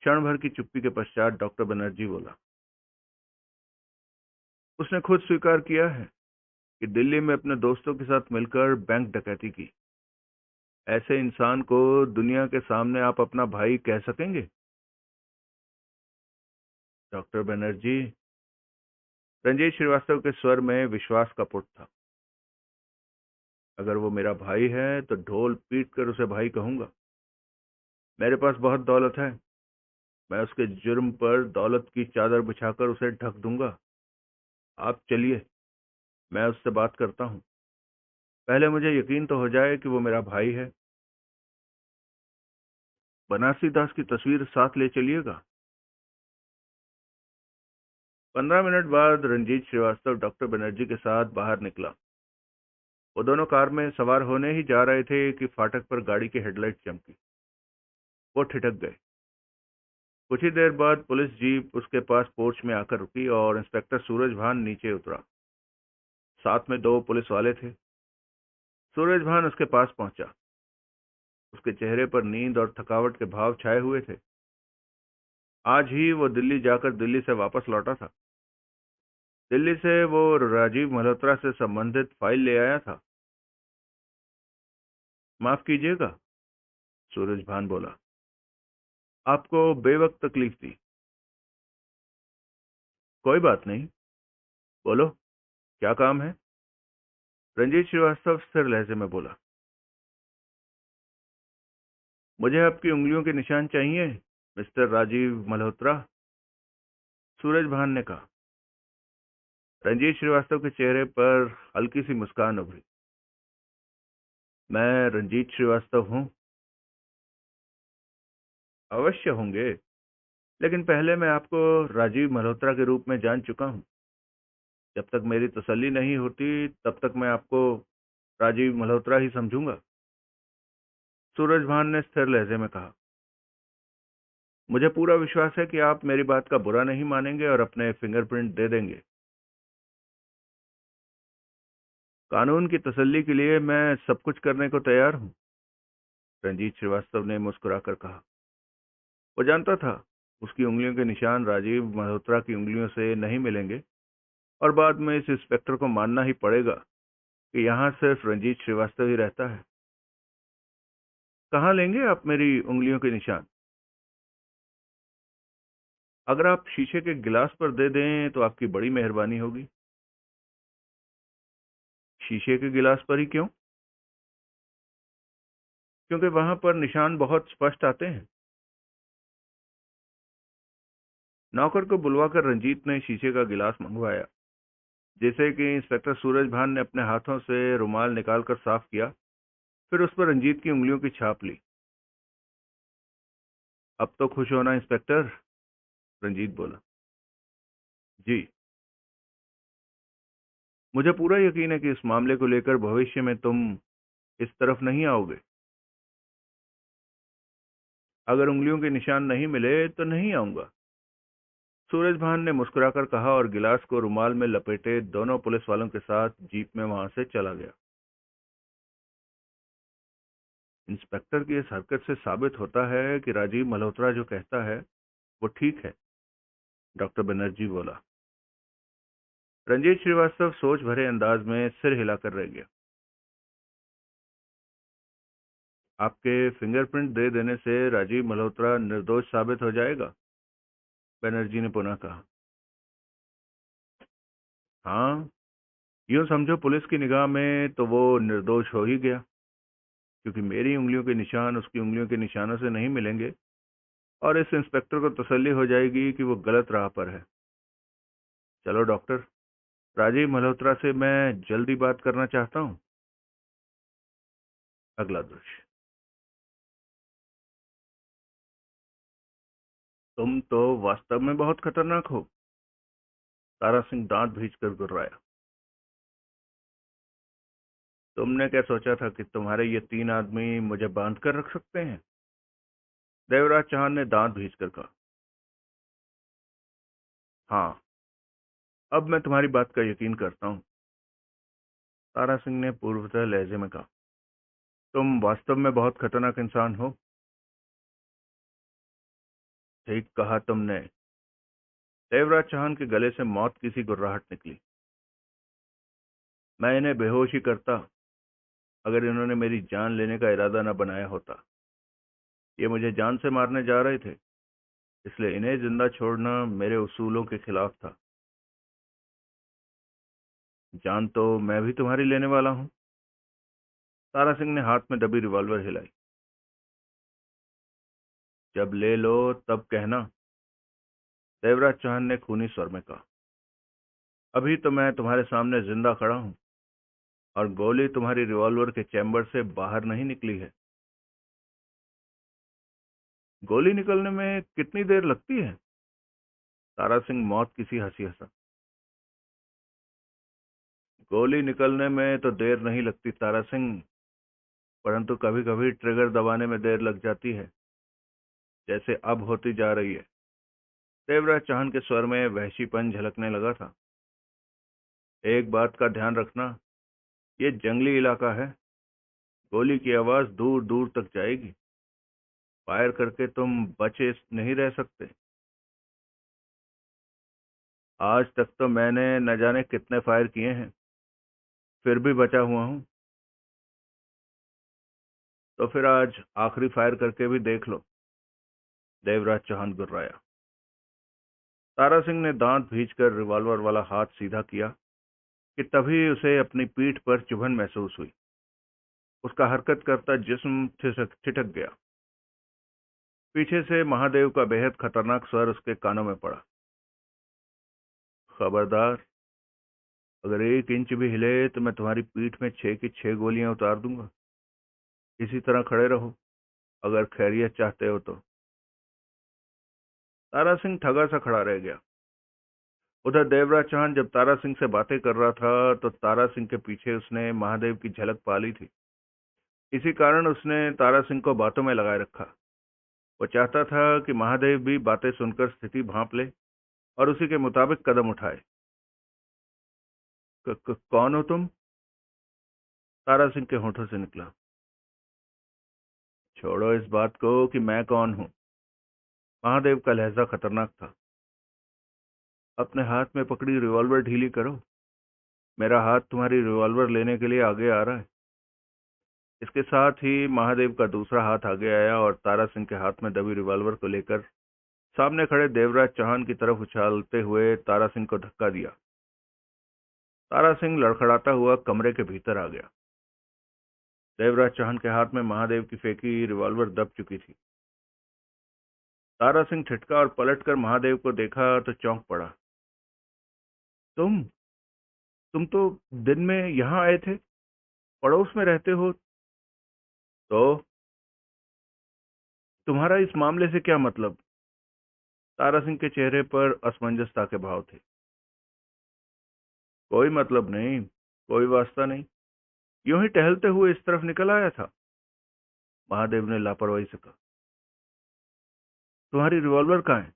क्षण भर की चुप्पी के पश्चात डॉक्टर बनर्जी बोला। उसने खुद स्वीकार किया है कि दिल्ली में अपने दोस्तों के साथ मिलकर बैंक डकैती की। ऐसे इंसान को दुनिया के सामने आप अपना भाई कह सकेंगे? डॉक्टर बनर्जी, रंजीत श्रीवास्तव के स्वर में विश्वास का पुट था। अगर वो मेरा भाई है तो ढोल पीट कर उसे भाई कहूंगा। मेरे पास बहुत दौलत है। मैं उसके जुर्म पर दौलत की चादर बिछाकर उसे ढक दूंगा। आप चलिए, मैं उससे बात करता हूँ। पहले मुझे यकीन तो हो जाए कि वो मेरा भाई है। बनारसी दास की तस्वीर साथ ले चलिएगा। 15 मिनट बाद रंजीत श्रीवास्तव डॉक्टर बनर्जी के साथ बाहर निकला। वो दोनों कार में सवार होने ही जा रहे थे कि फाटक पर गाड़ी की हेडलाइट चमकी। वो ठिठक गए। कुछ ही देर बाद पुलिस जीप उसके पास पोर्च में आकर रुकी और इंस्पेक्टर सूरज भान नीचे उतरा। साथ में दो पुलिस वाले थे। सूरज भान उसके पास पहुंचा। उसके चेहरे पर नींद और थकावट के भाव छाए हुए थे। आज ही वो दिल्ली जाकर दिल्ली से वापस लौटा था। दिल्ली से वो राजीव मल्होत्रा से संबंधित फाइल ले आया था। माफ कीजिएगा, सूरज भान बोला। आपको बेवक्त तकलीफ दी। कोई बात नहीं, बोलो, क्या काम है? रंजीत श्रीवास्तव स्थिर लहजे में बोला। मुझे आपकी उंगलियों के निशान चाहिए, मिस्टर राजीव मल्होत्रा, सूरज भान ने कहा। रंजीत श्रीवास्तव के चेहरे पर हल्की सी मुस्कान उभरी। मैं रंजीत श्रीवास्तव हूं। अवश्य होंगे, लेकिन पहले मैं आपको राजीव मल्होत्रा के रूप में जान चुका हूं। जब तक मेरी तसल्ली नहीं होती तब तक मैं आपको राजीव मल्होत्रा ही समझूंगा, सूरज भान ने स्थिर लहजे में कहा। मुझे पूरा विश्वास है कि आप मेरी बात का बुरा नहीं मानेंगे और अपने फिंगरप्रिंट दे देंगे। कानून की तसल्ली के लिए मैं सब कुछ करने को तैयार हूं, रंजीत श्रीवास्तव ने मुस्कुराकर कहा। वो जानता था उसकी उंगलियों के निशान राजीव मल्होत्रा की उंगलियों से नहीं मिलेंगे और बाद में इस इंस्पेक्टर को मानना ही पड़ेगा कि यहां सिर्फ रंजीत श्रीवास्तव ही रहता है। कहाँ लेंगे आप मेरी उंगलियों के निशान? अगर आप शीशे के गिलास पर दे दें तो आपकी बड़ी मेहरबानी होगी। शीशे के गिलास पर ही क्यों? क्योंकि वहां पर निशान बहुत स्पष्ट आते हैं। नौकर को बुलवाकर रंजीत ने शीशे का गिलास मंगवाया। जैसे कि इंस्पेक्टर सूरज भान ने अपने हाथों से रुमाल निकालकर साफ किया, फिर उस पर रंजीत की उंगलियों की छाप ली। अब तो खुश होना इंस्पेक्टर, रंजीत बोला। जी, मुझे पूरा यकीन है कि इस मामले को लेकर भविष्य में तुम इस तरफ नहीं आओगे। अगर उंगलियों के निशान नहीं मिले तो नहीं आऊंगा, सूरज भान ने मुस्कुराकर कहा और गिलास को रुमाल में लपेटे दोनों पुलिस वालों के साथ जीप में वहां से चला गया। इंस्पेक्टर की इस हरकत से साबित होता है कि राजीव मल्होत्रा जो कहता है वो ठीक है, डॉक्टर बनर्जी बोला। रंजीत श्रीवास्तव सोच भरे अंदाज में सिर हिलाकर रह गया। आपके फिंगरप्रिंट दे देने से राजीव मल्होत्रा निर्दोष साबित हो जाएगा, बनर्जी ने पुनः कहा। हाँ, यूं समझो पुलिस की निगाह में तो वो निर्दोष हो ही गया, क्योंकि मेरी उंगलियों के निशान उसकी उंगलियों के निशानों से नहीं मिलेंगे और इस इंस्पेक्टर को तसल्ली हो जाएगी कि वो गलत राह पर है। चलो डॉक्टर, राजीव मल्होत्रा से मैं जल्दी बात करना चाहता हूँ। अगला दृश्य। तुम तो वास्तव में बहुत खतरनाक हो, तारा सिंह दांत भींचकर गुर्राया। तुमने क्या सोचा था कि तुम्हारे ये तीन आदमी मुझे बांध कर रख सकते हैं? देवराज चौहान ने दांत भींचकर कहा। हाँ, अब मैं तुम्हारी बात का यकीन करता हूँ, तारा सिंह ने पूर्वतः लहजे में कहा। तुम वास्तव में बहुत खतरनाक इंसान हो। ठीक कहा तुमने। देवराज चौहान के गले से मौत की सी गुर्राहट निकली। मैं इन्हें बेहोश ही करता अगर इन्होंने मेरी जान लेने का इरादा न बनाया होता। ये मुझे जान से मारने जा रहे थे, इसलिए इन्हें जिंदा छोड़ना मेरे उसूलों के खिलाफ था। जान तो मैं भी तुम्हारी लेने वाला हूं। तारा सिंह ने हाथ में दबी रिवॉल्वर हिलाई। जब ले लो तब कहना, देवराज चौहान ने खूनी स्वर में कहा। अभी तो मैं तुम्हारे सामने जिंदा खड़ा हूं और गोली तुम्हारी रिवॉल्वर के चैम्बर से बाहर नहीं निकली है। गोली निकलने में कितनी देर लगती है? तारा सिंह मौत किसी हंसी हंसा। गोली निकलने में तो देर नहीं लगती तारा सिंह, परंतु कभी कभी ट्रिगर दबाने में देर लग जाती है, जैसे अब होती जा रही है। देवराज चौहान के स्वर में वहशीपन झलकने लगा था। एक बात का ध्यान रखना, ये जंगली इलाका है। गोली की आवाज दूर दूर तक जाएगी। फायर करके तुम बचे नहीं रह सकते। आज तक तो मैंने न जाने कितने फायर किए हैं, फिर भी बचा हुआ हूं। तो फिर आज आखिरी फायर करके भी देख लो। देवराज चौहान गुर्राया। तारा सिंह ने दांत भींचकर रिवॉल्वर वाला हाथ सीधा किया कि तभी उसे अपनी पीठ पर चुभन महसूस हुई। उसका हरकत करता जिस्म ठिठक गया। पीछे से महादेव का बेहद खतरनाक स्वर उसके कानों में पड़ा। खबरदार, अगर 1 इंच भी हिले तो मैं तुम्हारी पीठ में 6 की 6 गोलियां उतार दूंगा। इसी तरह खड़े रहो, अगर खैरियत चाहते हो तो। तारा सिंह ठगा सा खड़ा रह गया। उधर देवराज चौहान जब तारा सिंह से बातें कर रहा था तो तारा सिंह के पीछे उसने महादेव की झलक पा ली थी। इसी कारण उसने तारा सिंह को बातों में लगाए रखा। वो चाहता था कि महादेव भी बातें सुनकर स्थिति भांप ले और उसी के मुताबिक कदम उठाए। कौन हो तुम? तारा सिंह के होठों से निकला। छोड़ो इस बात को कि मैं कौन हूं। महादेव का लहजा खतरनाक था। अपने हाथ में पकड़ी रिवॉल्वर ढीली करो। मेरा हाथ तुम्हारी रिवॉल्वर लेने के लिए आगे आ रहा है। इसके साथ ही महादेव का दूसरा हाथ आगे आया और तारा सिंह के हाथ में दबी रिवॉल्वर को लेकर सामने खड़े देवराज चौहान की तरफ उछालते हुए तारा सिंह को धक्का दिया। तारा सिंह लड़खड़ाता हुआ कमरे के भीतर आ गया। देवराज चौहान के हाथ में महादेव की फेंकी रिवॉल्वर दब चुकी थी। तारा सिंह ठिठका और पलटकर महादेव को देखा तो चौंक पड़ा। तुम तुम तो दिन में यहां आए थे, पड़ोस में रहते हो, तो तुम्हारा इस मामले से क्या मतलब? तारा सिंह के चेहरे पर असमंजसता के भाव थे। कोई मतलब नहीं, कोई वास्ता नहीं, यूं ही टहलते हुए इस तरफ निकल आया था। महादेव ने लापरवाही से कहा। तुम्हारी रिवॉल्वर कहाँ है?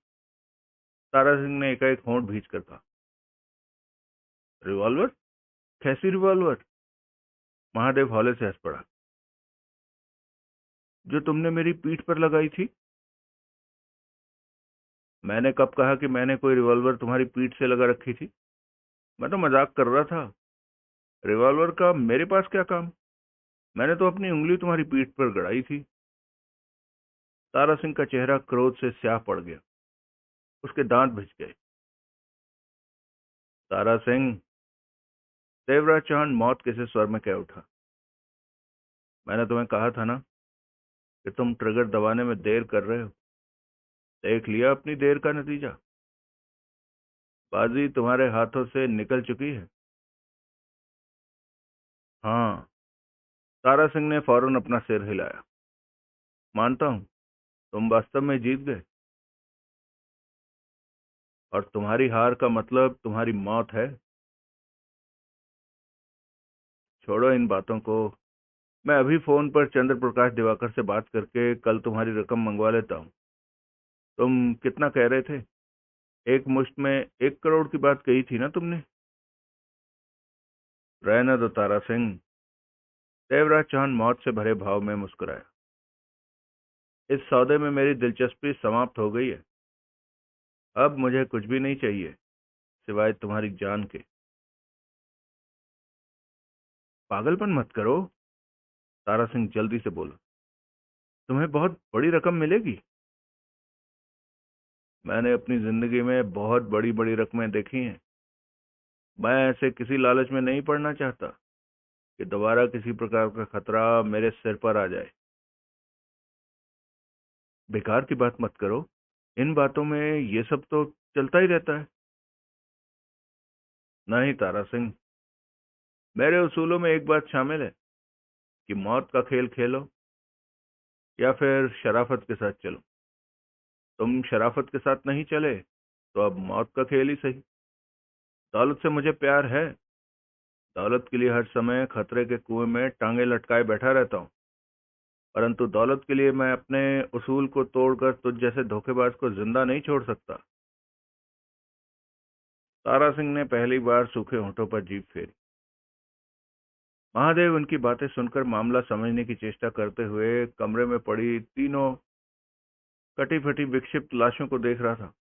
तारा सिंह ने एकाएक होंठ भींच कर कहा। रिवॉल्वर? कैसी रिवॉल्वर? महादेव हौले से हंस पड़ा। जो तुमने मेरी पीठ पर लगाई थी। मैंने कब कहा कि मैंने कोई रिवॉल्वर तुम्हारी पीठ से लगा रखी थी? मैं तो मजाक कर रहा था। रिवॉल्वर का मेरे पास क्या काम? मैंने तो अपनी उंगली तुम्हारी पीठ पर गड़ाई थी। तारा सिंह का चेहरा क्रोध से स्याह पड़ गया। उसके दांत भिज गए। तारा सिंह, देवराज चौहान मौत के से स्वर में कह उठा। मैंने तुम्हें कहा था ना कि तुम ट्रिगर दबाने में देर कर रहे हो। देख लिया अपनी देर का नतीजा। बाजी तुम्हारे हाथों से निकल चुकी है। हाँ। तारा सिंह ने फौरन अपना सिर हिलाया। मानता हूं, तुम वास्तव में जीत गए, और तुम्हारी हार का मतलब तुम्हारी मौत है। छोड़ो इन बातों को। मैं अभी फोन पर चंद्र प्रकाश दिवाकर से बात करके कल तुम्हारी रकम मंगवा लेता हूँ। तुम कितना कह रहे थे? एक मुश्त में 1 करोड़ की बात कही थी ना तुमने? रहने दो तारा सिंह। देवराज चौहान मौत से भरे भाव में मुस्कुराया। इस सौदे में मेरी दिलचस्पी समाप्त हो गई है। अब मुझे कुछ भी नहीं चाहिए सिवाय तुम्हारी जान के। पागलपन मत करो। तारा सिंह जल्दी से बोला। तुम्हें बहुत बड़ी रकम मिलेगी। मैंने अपनी जिंदगी में बहुत बड़ी बड़ी रकमें देखी हैं। मैं ऐसे किसी लालच में नहीं पड़ना चाहता कि दोबारा किसी प्रकार का खतरा मेरे सिर पर आ जाए। बेकार की बात मत करो। इन बातों में ये सब तो चलता ही रहता है। नहीं तारा सिंह, मेरे उसूलों में एक बात शामिल है कि मौत का खेल खेलो या फिर शराफत के साथ चलो। तुम शराफत के साथ नहीं चले तो अब मौत का खेल ही सही। दौलत से मुझे प्यार है। दौलत के लिए हर समय खतरे के कुएं में टांगे लटकाए बैठा रहता हूँ, परंतु दौलत के लिए मैं अपने उसूल को तोड़कर तुझ जैसे धोखेबाज को जिंदा नहीं छोड़ सकता। तारा सिंह ने पहली बार सूखे होंठों पर जीभ फेरी। महादेव उनकी बातें सुनकर मामला समझने की चेष्टा करते हुए कमरे में पड़ी तीनों कटी फटी विक्षिप्त लाशों को देख रहा था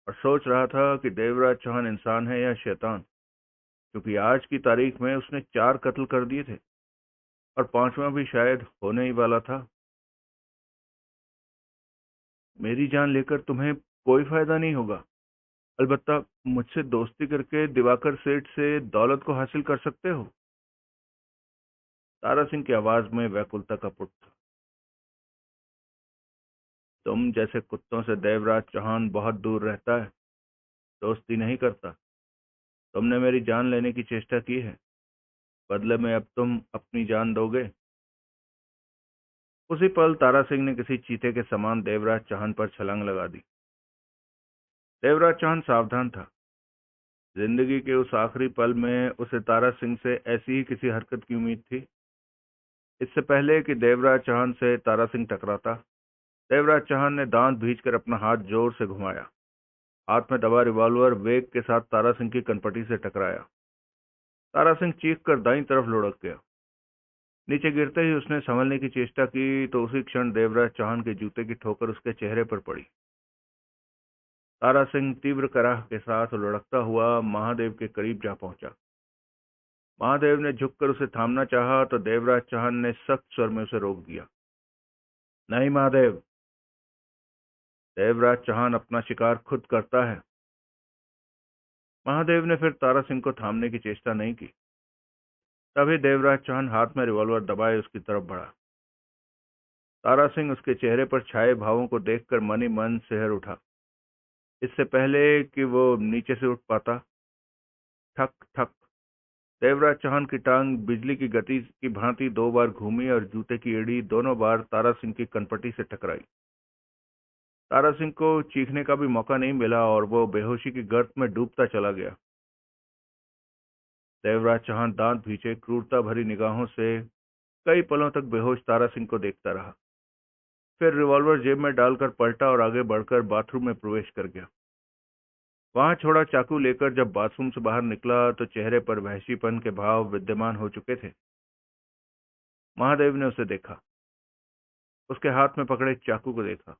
और सोच रहा था कि देवराज चौहान इंसान है या शैतान, क्योंकि आज की तारीख में उसने 4 कत्ल कर दिए थे और 5वां भी शायद होने ही वाला था। मेरी जान लेकर तुम्हें कोई फायदा नहीं होगा, अलबत्ता मुझसे दोस्ती करके दिवाकर सेठ से दौलत को हासिल कर सकते हो। तारा सिंह की आवाज में व्याकुलता का पुट था। तुम जैसे कुत्तों से देवराज चौहान बहुत दूर रहता है, दोस्ती नहीं करता। तुमने मेरी जान लेने की चेष्टा की है, बदले में अब तुम अपनी जान दोगे। उसी पल तारा सिंह ने किसी चीते के समान देवराज चौहान पर छलांग लगा दी। देवराज चौहान सावधान था। जिंदगी के उस आखिरी पल में उसे तारा सिंह से ऐसी ही किसी हरकत की उम्मीद थी। इससे पहले कि देवराज चौहान से तारा सिंह टकराता, देवराज चौहान ने दांत भींचकर अपना हाथ जोर से घुमाया। हाथ में दबा रिवॉल्वर वेग के साथ तारा सिंह की कनपटी से टकराया। तारा सिंह चीख कर दाईं तरफ लुढ़क गया। नीचे गिरते ही उसने संभलने की चेष्टा की तो उसी क्षण देवराज चौहान के जूते की ठोकर उसके चेहरे पर पड़ी। तारा सिंह तीव्र कराह के साथ लुढ़कता हुआ महादेव के करीब जा पहुंचा। महादेव ने झुककर उसे थामना चाहा तो देवराज चौहान ने सख्त स्वर में उसे रोक दिया। नहीं महादेव, देवराज चौहान अपना शिकार खुद करता है। महादेव ने फिर तारा सिंह को थामने की चेष्टा नहीं की। तभी देवराज चौहान हाथ में रिवॉल्वर दबाए उसकी तरफ बढ़ा। तारा सिंह उसके चेहरे पर छाए भावों को देखकर मन ही मन सिहर उठा। इससे पहले कि वो नीचे से उठ पाता, ठक ठक, देवराज चौहान की टांग बिजली की गति की भांति 2 बार घूमी और जूते की एड़ी दोनों बार तारा सिंह की कनपटी से टकराई। तारा सिंह को चीखने का भी मौका नहीं मिला और वो बेहोशी की गर्त में डूबता चला गया। देवराज चौहान दांत भींचे क्रूरता भरी निगाहों से कई पलों तक बेहोश तारा सिंह को देखता रहा। फिर रिवॉल्वर जेब में डालकर पलटा और आगे बढ़कर बाथरूम में प्रवेश कर गया। वहां छोड़ा चाकू लेकर जब बाथरूम से बाहर निकला तो चेहरे पर वहशीपन के भाव विद्यमान हो चुके थे। महादेव ने उसे देखा, उसके हाथ में पकड़े चाकू को देखा।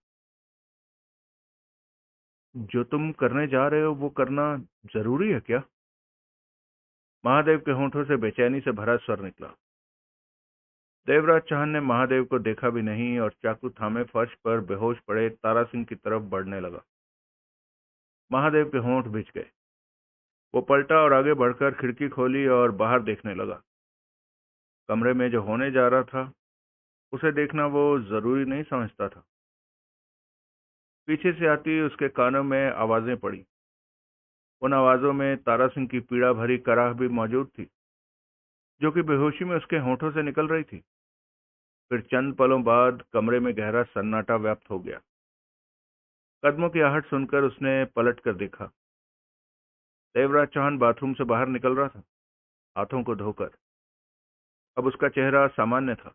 जो तुम करने जा रहे हो वो करना जरूरी है क्या? महादेव के होंठों से बेचैनी से भरा स्वर निकला। देवराज चौहान ने महादेव को देखा भी नहीं और चाकू थामे फर्श पर बेहोश पड़े तारा सिंह की तरफ बढ़ने लगा। महादेव के होंठ भिज गए। वो पलटा और आगे बढ़कर खिड़की खोली और बाहर देखने लगा। कमरे में जो होने जा रहा था उसे देखना वो जरूरी नहीं समझता था। पीछे से आती उसके कानों में आवाजें पड़ी। उन आवाजों में तारा सिंह की पीड़ा भरी कराह भी मौजूद थी, जो कि बेहोशी में उसके होठों से निकल रही थी। फिर चंद पलों बाद कमरे में गहरा सन्नाटा व्याप्त हो गया। कदमों की आहट सुनकर उसने पलट कर देखा। देवराज चौहान बाथरूम से बाहर निकल रहा था, हाथों को धोकर। अब उसका चेहरा सामान्य था।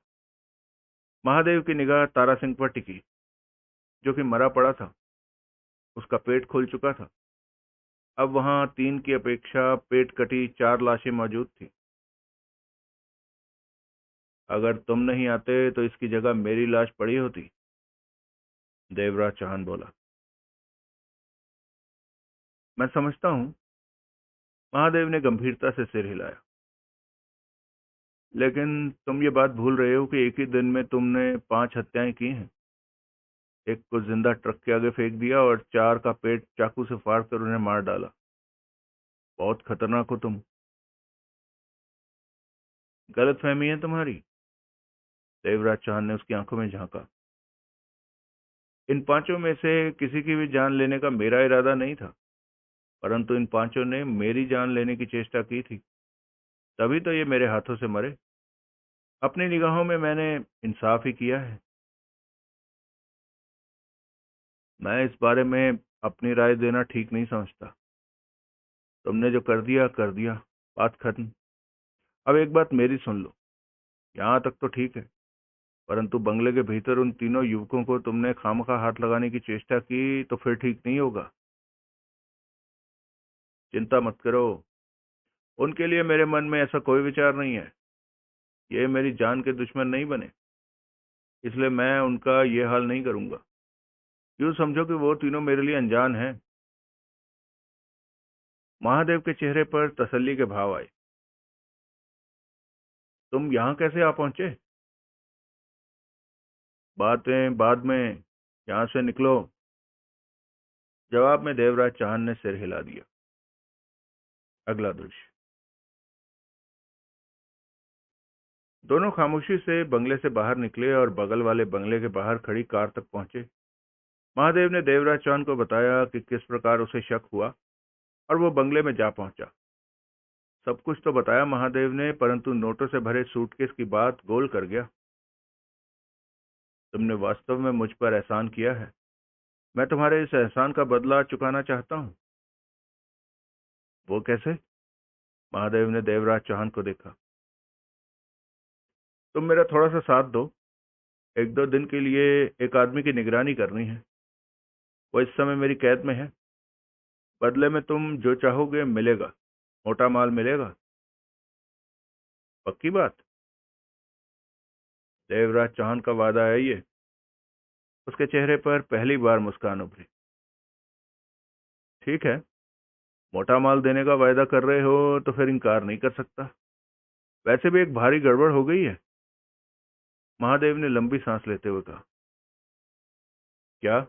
महादेव की निगाह तारा सिंह पर टिकी, जो कि मरा पड़ा था। उसका पेट खुल चुका था। अब वहां 3 की अपेक्षा पेट कटी 4 लाशें मौजूद थी। अगर तुम नहीं आते तो इसकी जगह मेरी लाश पड़ी होती, देवराज चौहान बोला। मैं समझता हूं, महादेव ने गंभीरता से सिर हिलाया, लेकिन तुम ये बात भूल रहे हो कि एक ही दिन में तुमने 5 हत्याएं की हैं। एक को जिंदा ट्रक के आगे फेंक दिया और 4 का पेट चाकू से फाड़ कर उन्हें मार डाला। बहुत खतरनाक हो तुम। गलतफहमी है तुम्हारी। देवराज चौहान ने उसकी आंखों में झांका। इन पांचों में से किसी की भी जान लेने का मेरा इरादा नहीं था, परंतु इन पांचों ने मेरी जान लेने की चेष्टा की थी, तभी तो ये मेरे हाथों से मरे। अपनी निगाहों में मैंने इंसाफ ही किया है। मैं इस बारे में अपनी राय देना ठीक नहीं समझता। तुमने जो कर दिया, बात खत्म। अब एक बात मेरी सुन लो। यहाँ तक तो ठीक है, परंतु बंगले के भीतर उन तीनों युवकों को तुमने खामखा हाथ लगाने की चेष्टा की तो फिर ठीक नहीं होगा। चिंता मत करो, उनके लिए मेरे मन में ऐसा कोई विचार नहीं है। ये मेरी जान के दुश्मन नहीं बने, इसलिए मैं उनका ये हाल नहीं करूंगा। यूं समझो कि वो तीनों मेरे लिए अनजान हैं। महादेव के चेहरे पर तसल्ली के भाव आए। तुम यहाँ कैसे आ पहुंचे? बातें बाद में, यहाँ से निकलो। जवाब में देवराज चाहन ने सिर हिला दिया। अगला दृश्य। दोनों खामोशी से बंगले से बाहर निकले और बगल वाले बंगले के बाहर खड़ी कार तक पहुंचे। महादेव ने देवराज चौहान को बताया कि किस प्रकार उसे शक हुआ और वो बंगले में जा पहुंचा। सब कुछ तो बताया महादेव ने, परंतु नोटों से भरे सूटकेस की बात गोल कर गया। तुमने वास्तव में मुझ पर एहसान किया है। मैं तुम्हारे इस एहसान का बदला चुकाना चाहता हूँ। वो कैसे? महादेव ने देवराज चौहान को देखा। तुम मेरा थोड़ा सा साथ दो। एक दो दिन के लिए एक आदमी की निगरानी करनी है। वो इस समय मेरी कैद में है। बदले में तुम जो चाहोगे मिलेगा। मोटा माल मिलेगा। पक्की बात? देवराज चौहान का वादा है ये। उसके चेहरे पर पहली बार मुस्कान उभरी। ठीक है, मोटा माल देने का वायदा कर रहे हो तो फिर इनकार नहीं कर सकता। वैसे भी एक भारी गड़बड़ हो गई है। महादेव ने लंबी सांस लेते हुए कहा। क्या?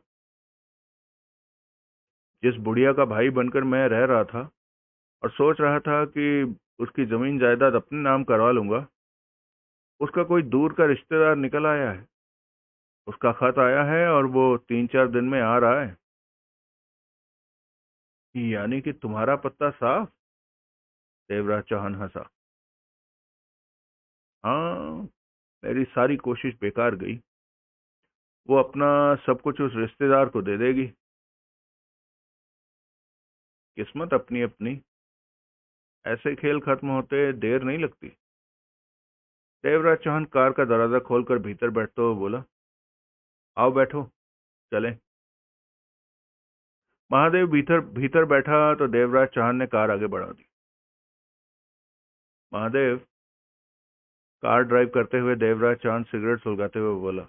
जिस बुढ़िया का भाई बनकर मैं रह रहा था और सोच रहा था कि उसकी जमीन जायदाद अपने नाम करवा लूंगा, उसका कोई दूर का रिश्तेदार निकल आया है। उसका खत आया है और वो 3-4 दिन में आ रहा है। यानी कि तुम्हारा पत्ता साफ? देवराज चौहान हंसा। हाँ, मेरी सारी कोशिश बेकार गई। वो अपना सब कुछ उस रिश्तेदार को दे देगी। किस्मत अपनी अपनी। ऐसे खेल खत्म होते देर नहीं लगती। देवराज चौहान कार का दरवाजा खोलकर भीतर बैठते हुए बोला। आओ बैठो, चलें। महादेव भीतर भीतर बैठा तो देवराज चौहान ने कार आगे बढ़ा दी। महादेव, कार ड्राइव करते हुए देवराज चौहान सिगरेट सुलगाते हुए बोला।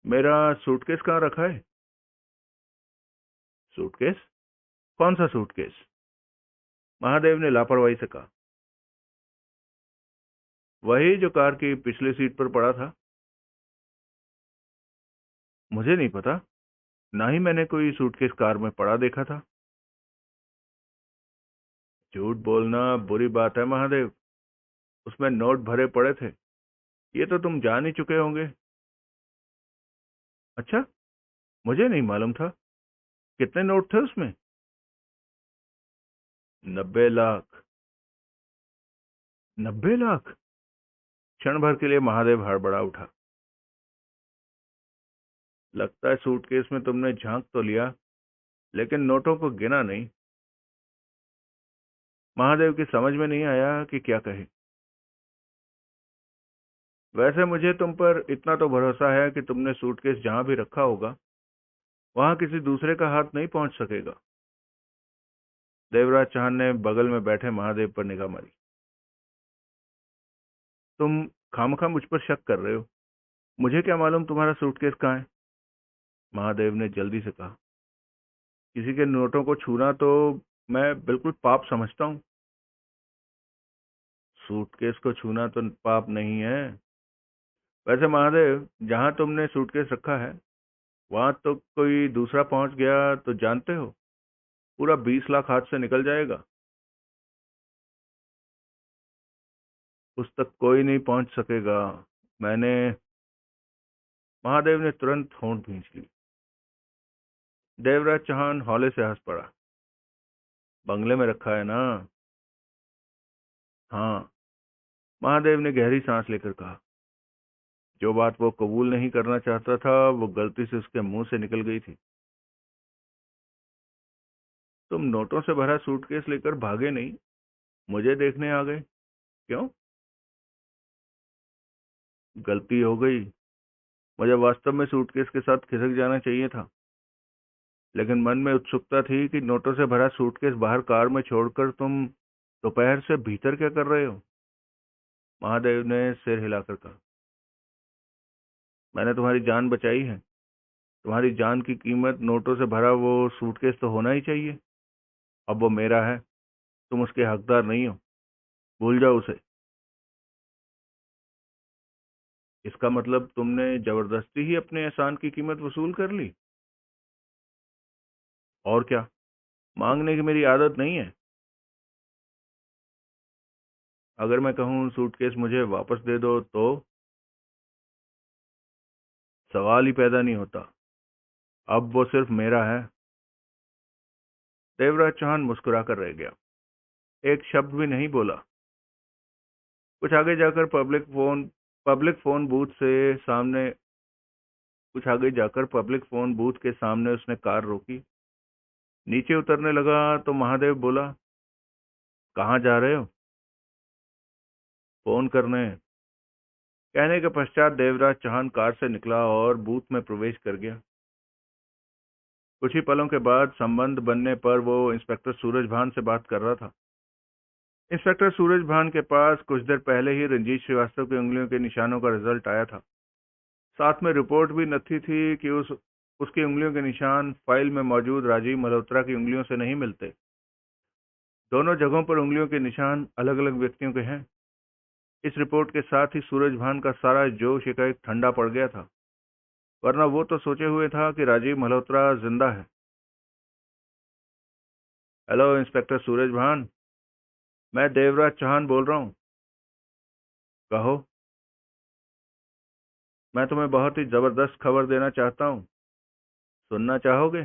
मेरा सूटकेस कहाँ रखा है? सूटकेस? कौन सा सूटकेस? महादेव ने लापरवाही से कहा। वही जो कार की पिछली सीट पर पड़ा था। मुझे नहीं पता, ना ही मैंने कोई सूटकेस कार में पड़ा देखा था। झूठ बोलना बुरी बात है महादेव। उसमें नोट भरे पड़े थे, ये तो तुम जान ही चुके होंगे। अच्छा, मुझे नहीं मालूम था। कितने नोट थे उसमें? 90 लाख। 90 लाख? क्षण भर के लिए महादेव हड़बड़ा उठा। लगता है सूटकेस में तुमने झांक तो लिया, लेकिन नोटों को गिना नहीं। महादेव की समझ में नहीं आया कि क्या कहे। वैसे मुझे तुम पर इतना तो भरोसा है कि तुमने सूटकेस जहां भी रखा होगा वहां किसी दूसरे का हाथ नहीं पहुंच सकेगा। देवराज चौहान ने बगल में बैठे महादेव पर निगाह मारी। तुम खामखा मुझ पर शक कर रहे हो। मुझे क्या मालूम तुम्हारा सूटकेस कहाँ है? महादेव ने जल्दी से कहा। किसी के नोटों को छूना तो मैं बिल्कुल पाप समझता हूँ। सूटकेस को छूना तो पाप नहीं है। वैसे महादेव, जहां तुमने सूटकेस रखा है वहां तो कोई दूसरा पहुंच गया तो जानते हो पूरा 20 लाख हाथ से निकल जाएगा। उस तक कोई नहीं पहुंच सकेगा। मैंने महादेव ने तुरंत होंठ भींच ली। देवराज चौहान हौले से हंस पड़ा। बंगले में रखा है ना? हाँ, महादेव ने गहरी सांस लेकर कहा। जो बात वो कबूल नहीं करना चाहता था वो गलती से उसके मुंह से निकल गई थी। तुम नोटों से भरा सूटकेस लेकर भागे नहीं, मुझे देखने आ गए। क्यों? गलती हो गई। मुझे वास्तव में सूटकेस के साथ खिसक जाना चाहिए था, लेकिन मन में उत्सुकता थी कि नोटों से भरा सूटकेस बाहर कार में छोड़कर तुम दोपहर से भीतर क्या कर रहे हो? महादेव ने सिर हिलाकर कहा। मैंने तुम्हारी जान बचाई है। तुम्हारी जान की कीमत नोटों से भरा वो सूटकेस तो होना ही चाहिए। अब वो मेरा है, तुम उसके हकदार नहीं हो। भूल जाओ उसे। इसका मतलब तुमने जबरदस्ती ही अपने एहसान की कीमत वसूल कर ली? और क्या, मांगने की मेरी आदत नहीं है। अगर मैं कहूँ सूटकेस मुझे वापस दे दो तो सवाल ही पैदा नहीं होता। अब वो सिर्फ मेरा है। देवराज चौहान मुस्कुराकर रह गया, एक शब्द भी नहीं बोला। कुछ आगे जाकर पब्लिक फोन बूथ से सामने कुछ आगे जाकर पब्लिक फोन बूथ के सामने उसने कार रोकी। नीचे उतरने लगा तो महादेव बोला, कहाँ जा रहे हो? फोन करने। कहने के पश्चात देवराज चौहान कार से निकला और बूथ में प्रवेश कर गया। कुछ ही पलों के बाद संबंध बनने पर वो इंस्पेक्टर सूरज भान से बात कर रहा था। इंस्पेक्टर सूरज भान के पास कुछ देर पहले ही रंजीत श्रीवास्तव की उंगलियों के निशानों का रिजल्ट आया था। साथ में रिपोर्ट भी नथी थी कि उसकी उंगलियों के निशान फाइल में मौजूद राजीव मल्होत्रा की उंगलियों से नहीं मिलते। दोनों जगहों पर उंगलियों के निशान अलग अलग व्यक्तियों के हैं। इस रिपोर्ट के साथ ही सूरज भान का सारा जोश एकाएक ठंडा पड़ गया था, वरना वो तो सोचे हुए था कि राजीव मल्होत्रा जिंदा है। हेलो इंस्पेक्टर सूरज भान, मैं देवराज चौहान बोल रहा हूँ। कहो। मैं तुम्हें बहुत ही जबरदस्त खबर देना चाहता हूँ। सुनना चाहोगे?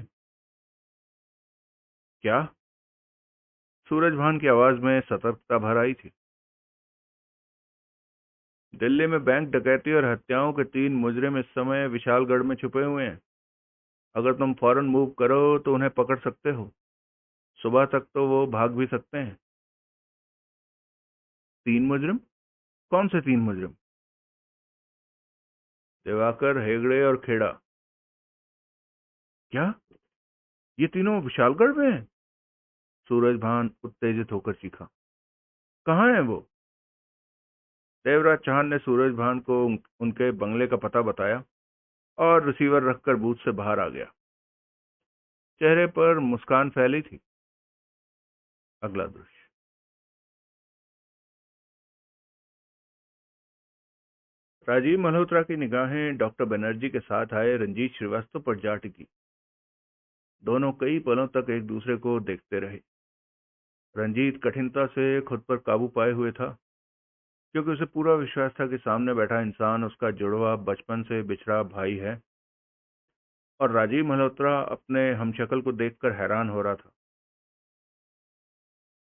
क्या? सूरज भान की आवाज में सतर्कता भर आई थी। दिल्ली में बैंक डकैती और हत्याओं के 3 मुजरिम इस समय विशालगढ़ में छुपे हुए हैं। अगर तुम फौरन मूव करो तो उन्हें पकड़ सकते हो। सुबह तक तो वो भाग भी सकते हैं। 3 मुजरिम? कौन से 3 मुजरिम? दिवाकर, हेगड़े और खेड़ा। क्या, ये तीनों विशालगढ़ में हैं? सूरज भान उत्तेजित होकर चीखा। कहाँ है वो? देवराज चौहान ने सूरज भान को उनके बंगले का पता बताया और रिसीवर रखकर बूथ से बाहर आ गया। चेहरे पर मुस्कान फैली थी। अगला दृश्य। राजीव मल्होत्रा की निगाहें डॉक्टर बनर्जी के साथ आए रंजीत श्रीवास्तव पर जा टिकी। दोनों कई पलों तक एक दूसरे को देखते रहे। रंजीत कठिनता से खुद पर काबू पाए हुए था, क्योंकि उसे पूरा विश्वास था कि सामने बैठा इंसान उसका जुड़वा बचपन से बिछड़ा भाई है। और राजीव मल्होत्रा अपने हमशक्ल को देखकर हैरान हो रहा था।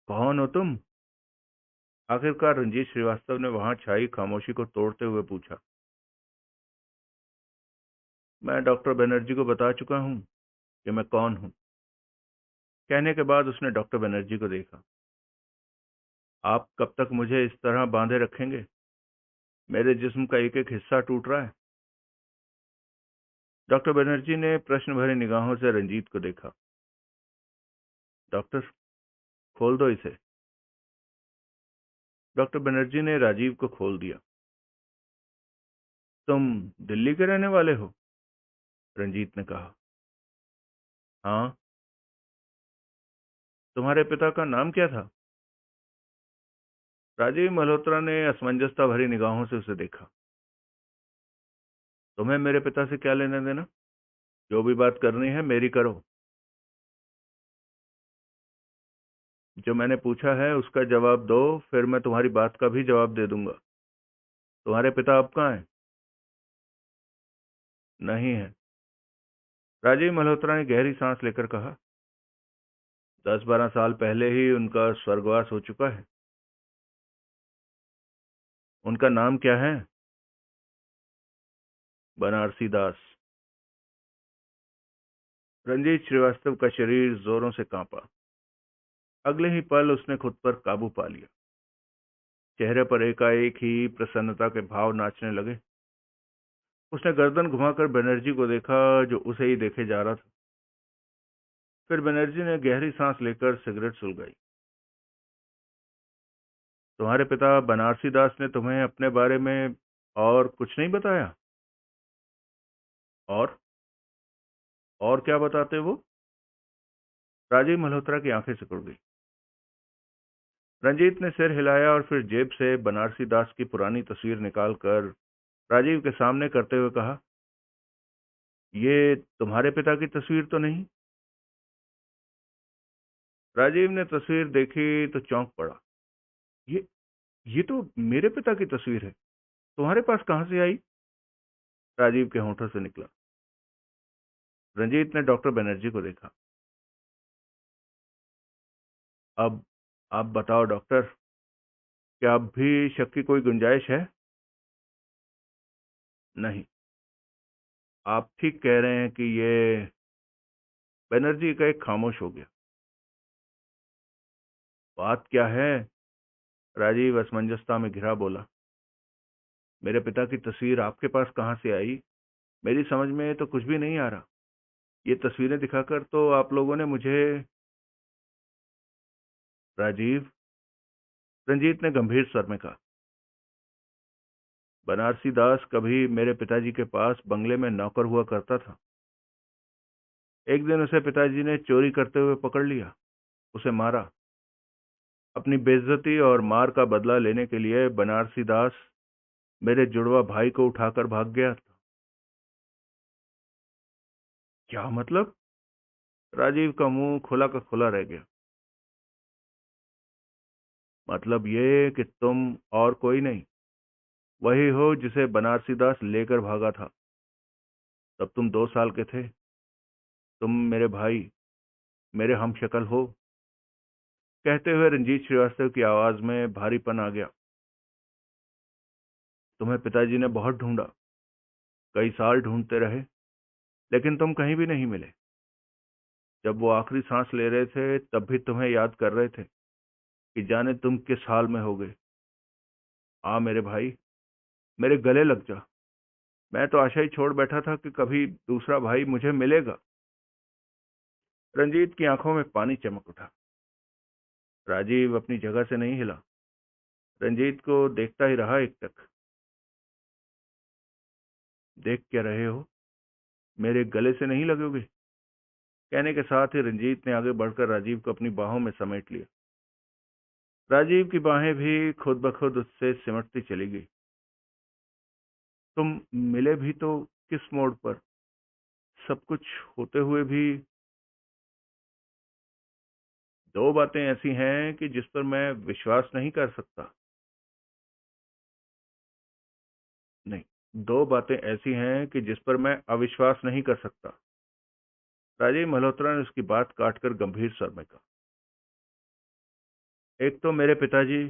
कौन हो तुम? आखिरकार रंजीत श्रीवास्तव ने वहां छाई खामोशी को तोड़ते हुए पूछा। मैं डॉक्टर बनर्जी को बता चुका हूं कि मैं कौन हूं। कहने के बाद उसने डॉक्टर बनर्जी को देखा। आप कब तक मुझे इस तरह बांधे रखेंगे? मेरे जिस्म का एक एक हिस्सा टूट रहा है। डॉक्टर बनर्जी ने प्रश्न भरी निगाहों से रंजीत को देखा। डॉक्टर, खोल दो इसे। डॉक्टर बनर्जी ने राजीव को खोल दिया। तुम दिल्ली के रहने वाले हो? रंजीत ने कहा। हाँ। तुम्हारे पिता का नाम क्या था? राजीव मल्होत्रा ने असमंजसता भरी निगाहों से उसे देखा। तुम्हें मेरे पिता से क्या लेना देना? जो भी बात करनी है मेरी करो। जो मैंने पूछा है उसका जवाब दो, फिर मैं तुम्हारी बात का भी जवाब दे दूंगा। तुम्हारे पिता अब कहाँ हैं? नहीं है। राजीव मल्होत्रा ने गहरी सांस लेकर कहा, 10-12 साल पहले ही उनका स्वर्गवास हो चुका है। उनका नाम क्या है? बनारसी दास। रंजीत श्रीवास्तव का शरीर जोरों से कांपा। अगले ही पल उसने खुद पर काबू पा लिया। चेहरे पर एकाएक ही प्रसन्नता के भाव नाचने लगे। उसने गर्दन घुमाकर बनर्जी को देखा, जो उसे ही देखे जा रहा था। फिर बनर्जी ने गहरी सांस लेकर सिगरेट सुलगाई। तुम्हारे पिता बनारसी दास ने तुम्हें अपने बारे में और कुछ नहीं बताया? और और क्या बताते वो? राजीव मल्होत्रा की आंखें सिकुड़ गई। रंजीत ने सिर हिलाया और फिर जेब से बनारसी दास की पुरानी तस्वीर निकालकर राजीव के सामने करते हुए कहा, ये तुम्हारे पिता की तस्वीर तो नहीं? राजीव ने तस्वीर देखी तो चौंक पड़ा। ये ये तो मेरे पिता की तस्वीर है। तुम्हारे पास कहां से आई? राजीव के होंठों से निकला। रंजीत ने डॉक्टर बनर्जी को देखा। अब आप बताओ डॉक्टर, क्या अब भी शक की कोई गुंजाइश है? नहीं, आप ठीक कह रहे हैं कि ये बनर्जी का एक खामोश हो गया। बात क्या है? राजीव असमंजसता में घिरा बोला। मेरे पिता की तस्वीर आपके पास कहां से आई? मेरी समझ में तो कुछ भी नहीं आ रहा। ये तस्वीरें दिखाकर तो आप लोगों ने मुझे। राजीव, रंजीत ने गंभीर स्वर में कहा, बनारसी दास कभी मेरे पिताजी के पास बंगले में नौकर हुआ करता था। एक दिन उसे पिताजी ने चोरी करते हुए पकड़ लिया, उसे मारा। अपनी बेइज्जती और मार का बदला लेने के लिए बनारसी दास मेरे जुड़वा भाई को उठाकर भाग गया था। क्या मतलब? राजीव का मुंह खुला का खुला रह गया। मतलब ये कि तुम और कोई नहीं, वही हो जिसे बनारसी दास लेकर भागा था। तब तुम 2 साल के थे। तुम मेरे भाई, मेरे हमशक्ल हो। कहते हुए रंजीत श्रीवास्तव की आवाज में भारीपन आ गया। तुम्हें पिताजी ने बहुत ढूंढा, कई साल ढूंढते रहे, लेकिन तुम कहीं भी नहीं मिले। जब वो आखिरी सांस ले रहे थे तब भी तुम्हें याद कर रहे थे कि जाने तुम किस हाल में हो गए। आ मेरे भाई, मेरे गले लग जा। मैं तो आशा ही छोड़ बैठा था कि कभी दूसरा भाई मुझे मिलेगा। रंजीत की आंखों में पानी चमक उठा। राजीव अपनी जगह से नहीं हिला। रंजीत को देखता ही रहा एक टक। देख क्या रहे हो? मेरे गले से नहीं लगोगे? कहने के साथ ही रंजीत ने आगे बढ़कर राजीव को अपनी बाहों में समेट लिया। राजीव की बाहें भी खुद ब खुद उससे सिमटती चली गई। तुम मिले भी तो किस मोड़ पर? सब कुछ होते हुए भी। दो बातें ऐसी हैं कि जिस पर मैं विश्वास नहीं कर सकता। नहीं, दो बातें ऐसी हैं कि जिस पर मैं अविश्वास नहीं कर सकता। राजीव मल्होत्रा ने उसकी बात काटकर गंभीर स्वर में कहा, एक तो मेरे पिताजी,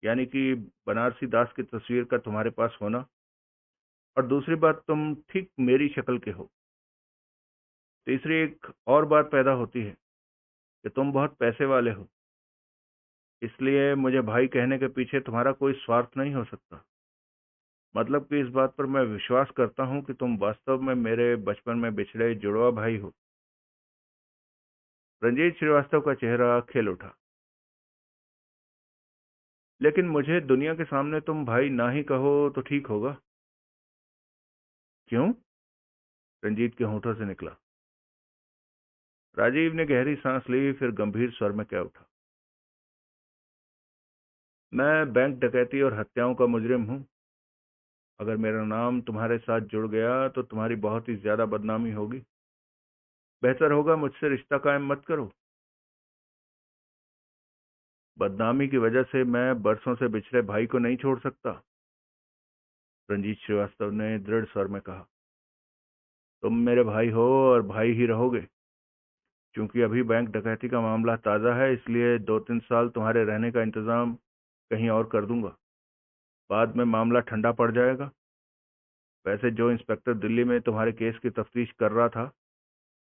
यानी कि बनारसी दास की तस्वीर का तुम्हारे पास होना, और दूसरी बात तुम ठीक मेरी शक्ल के हो। तीसरी एक और बात पैदा होती है कि तुम बहुत पैसे वाले हो। इसलिए मुझे भाई कहने के पीछे तुम्हारा कोई स्वार्थ नहीं हो सकता। मतलब कि इस बात पर मैं विश्वास करता हूं कि तुम वास्तव में मेरे बचपन में बिछड़े जुड़वा भाई हो। रंजीत श्रीवास्तव का चेहरा खिल उठा। लेकिन मुझे दुनिया के सामने तुम भाई ना ही कहो तो ठीक होगा। क्यों? रंजीत के होंठों से निकला। राजीव ने गहरी सांस ली, फिर गंभीर स्वर में कह उठा, मैं बैंक डकैती और हत्याओं का मुजरिम हूं। अगर मेरा नाम तुम्हारे साथ जुड़ गया तो तुम्हारी बहुत ही ज्यादा बदनामी होगी। बेहतर होगा मुझसे रिश्ता कायम मत करो। बदनामी की वजह से मैं बरसों से बिछड़े भाई को नहीं छोड़ सकता, रंजीत श्रीवास्तव ने दृढ़ स्वर में कहा। तुम मेरे भाई हो और भाई ही रहोगे। क्योंकि अभी बैंक डकैती का मामला ताज़ा है, इसलिए 2-3 साल तुम्हारे रहने का इंतजाम कहीं और कर दूंगा। बाद में मामला ठंडा पड़ जाएगा। वैसे जो इंस्पेक्टर दिल्ली में तुम्हारे केस की तफ्तीश कर रहा था,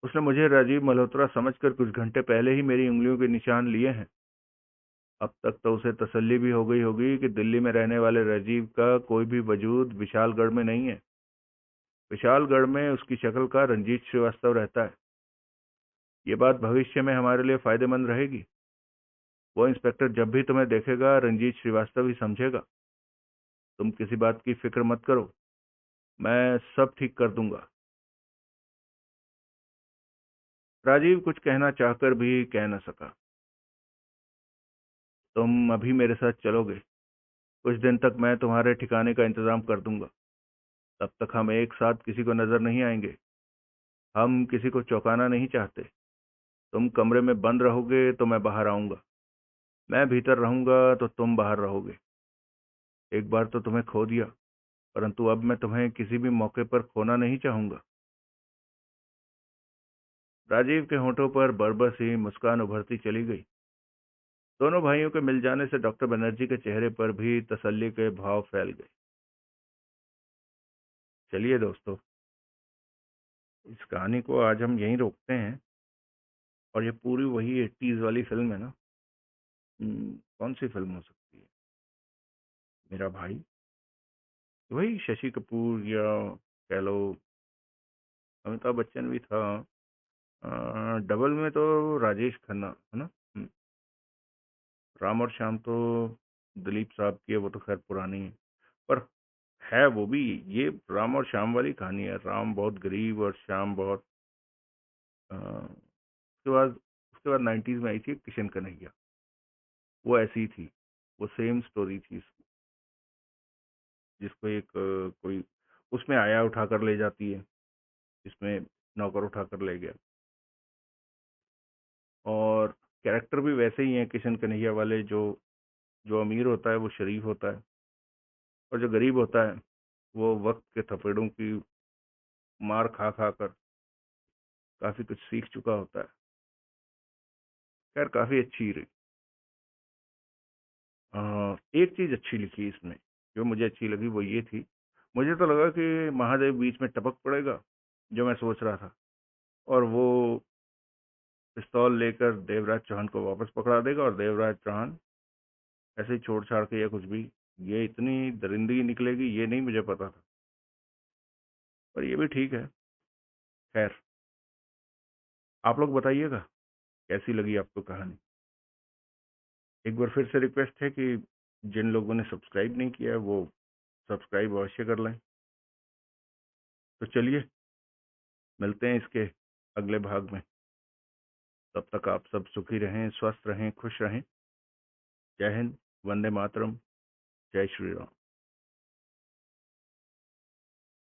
उसने मुझे राजीव मल्होत्रा समझकर कुछ घंटे पहले ही मेरी उंगलियों के निशान लिए हैं। अब तक तो उसे तसल्ली भी हो गई होगी कि दिल्ली में रहने वाले राजीव का कोई भी वजूद विशालगढ़ में नहीं है। विशालगढ़ में उसकी शक्ल का रंजीत श्रीवास्तव रहता है। ये बात भविष्य में हमारे लिए फायदेमंद रहेगी। वो इंस्पेक्टर जब भी तुम्हें देखेगा रंजीत श्रीवास्तव ही समझेगा। तुम किसी बात की फिक्र मत करो, मैं सब ठीक कर दूंगा। राजीव कुछ कहना चाहकर भी कह न सका। तुम अभी मेरे साथ चलोगे? कुछ दिन तक मैं तुम्हारे ठिकाने का इंतजाम कर दूंगा। तब तक हम एक साथ किसी को नजर नहीं आएंगे। हम किसी को चौंकाना नहीं चाहते। तुम कमरे में बंद रहोगे तो मैं बाहर आऊंगा। मैं भीतर रहूंगा तो तुम बाहर रहोगे। एक बार तो तुम्हें खो दिया, परंतु अब मैं तुम्हें किसी भी मौके पर खोना नहीं चाहूंगा। राजीव के होठों पर बरबस ही मुस्कान उभरती चली गई। दोनों भाइयों के मिल जाने से डॉक्टर बनर्जी के चेहरे पर भी तसल्ली के भाव फैल गए। चलिए दोस्तों, इस कहानी को आज हम यहीं रोकते हैं। और ये पूरी वही 80s वाली फिल्म है ना। कौन सी फिल्म हो सकती है? मेरा भाई, वही शशि कपूर, या कह लो अमिताभ बच्चन भी था। डबल में तो राजेश खन्ना है ना। राम और श्याम तो दिलीप साहब की है, वो तो खैर पुरानी है। पर है वो भी, ये राम और श्याम वाली कहानी है। राम बहुत गरीब और श्याम बहुत उसके बाद 90s में आई थी किशन कन्हैया, वो ऐसी थी। वो सेम स्टोरी थी जिसको एक कोई उसमें आया उठा कर ले जाती है, इसमें नौकर उठा कर ले गया। और कैरेक्टर भी वैसे ही हैं किशन कन्हैया वाले। जो जो अमीर होता है वो शरीफ होता है, और जो गरीब होता है वो वक्त के थपेड़ों की मार खा खा कर काफी कुछ सीख चुका होता है। खैर काफी अच्छी रही। एक चीज अच्छी लिखी इसमें, जो मुझे अच्छी लगी वो ये थी। मुझे तो लगा कि महादेव बीच में टपक पड़ेगा, जो मैं सोच रहा था, और वो पिस्तौल लेकर देवराज चौहान को वापस पकड़ा देगा, और देवराज चौहान ऐसे ही छोड़ छाड़ के या कुछ भी। ये इतनी दरिंदगी निकलेगी ये नहीं मुझे पता था, पर ये भी ठीक है। खैर, आप लोग बताइएगा कैसी लगी आपको कहानी। एक बार फिर से रिक्वेस्ट है कि जिन लोगों ने सब्सक्राइब नहीं किया है वो सब्सक्राइब अवश्य कर लें। तो चलिए, मिलते हैं इसके अगले भाग में। तब तक आप सब सुखी रहें, स्वस्थ रहें, खुश रहें। जय हिंद, वंदे मातरम, जय श्री राम।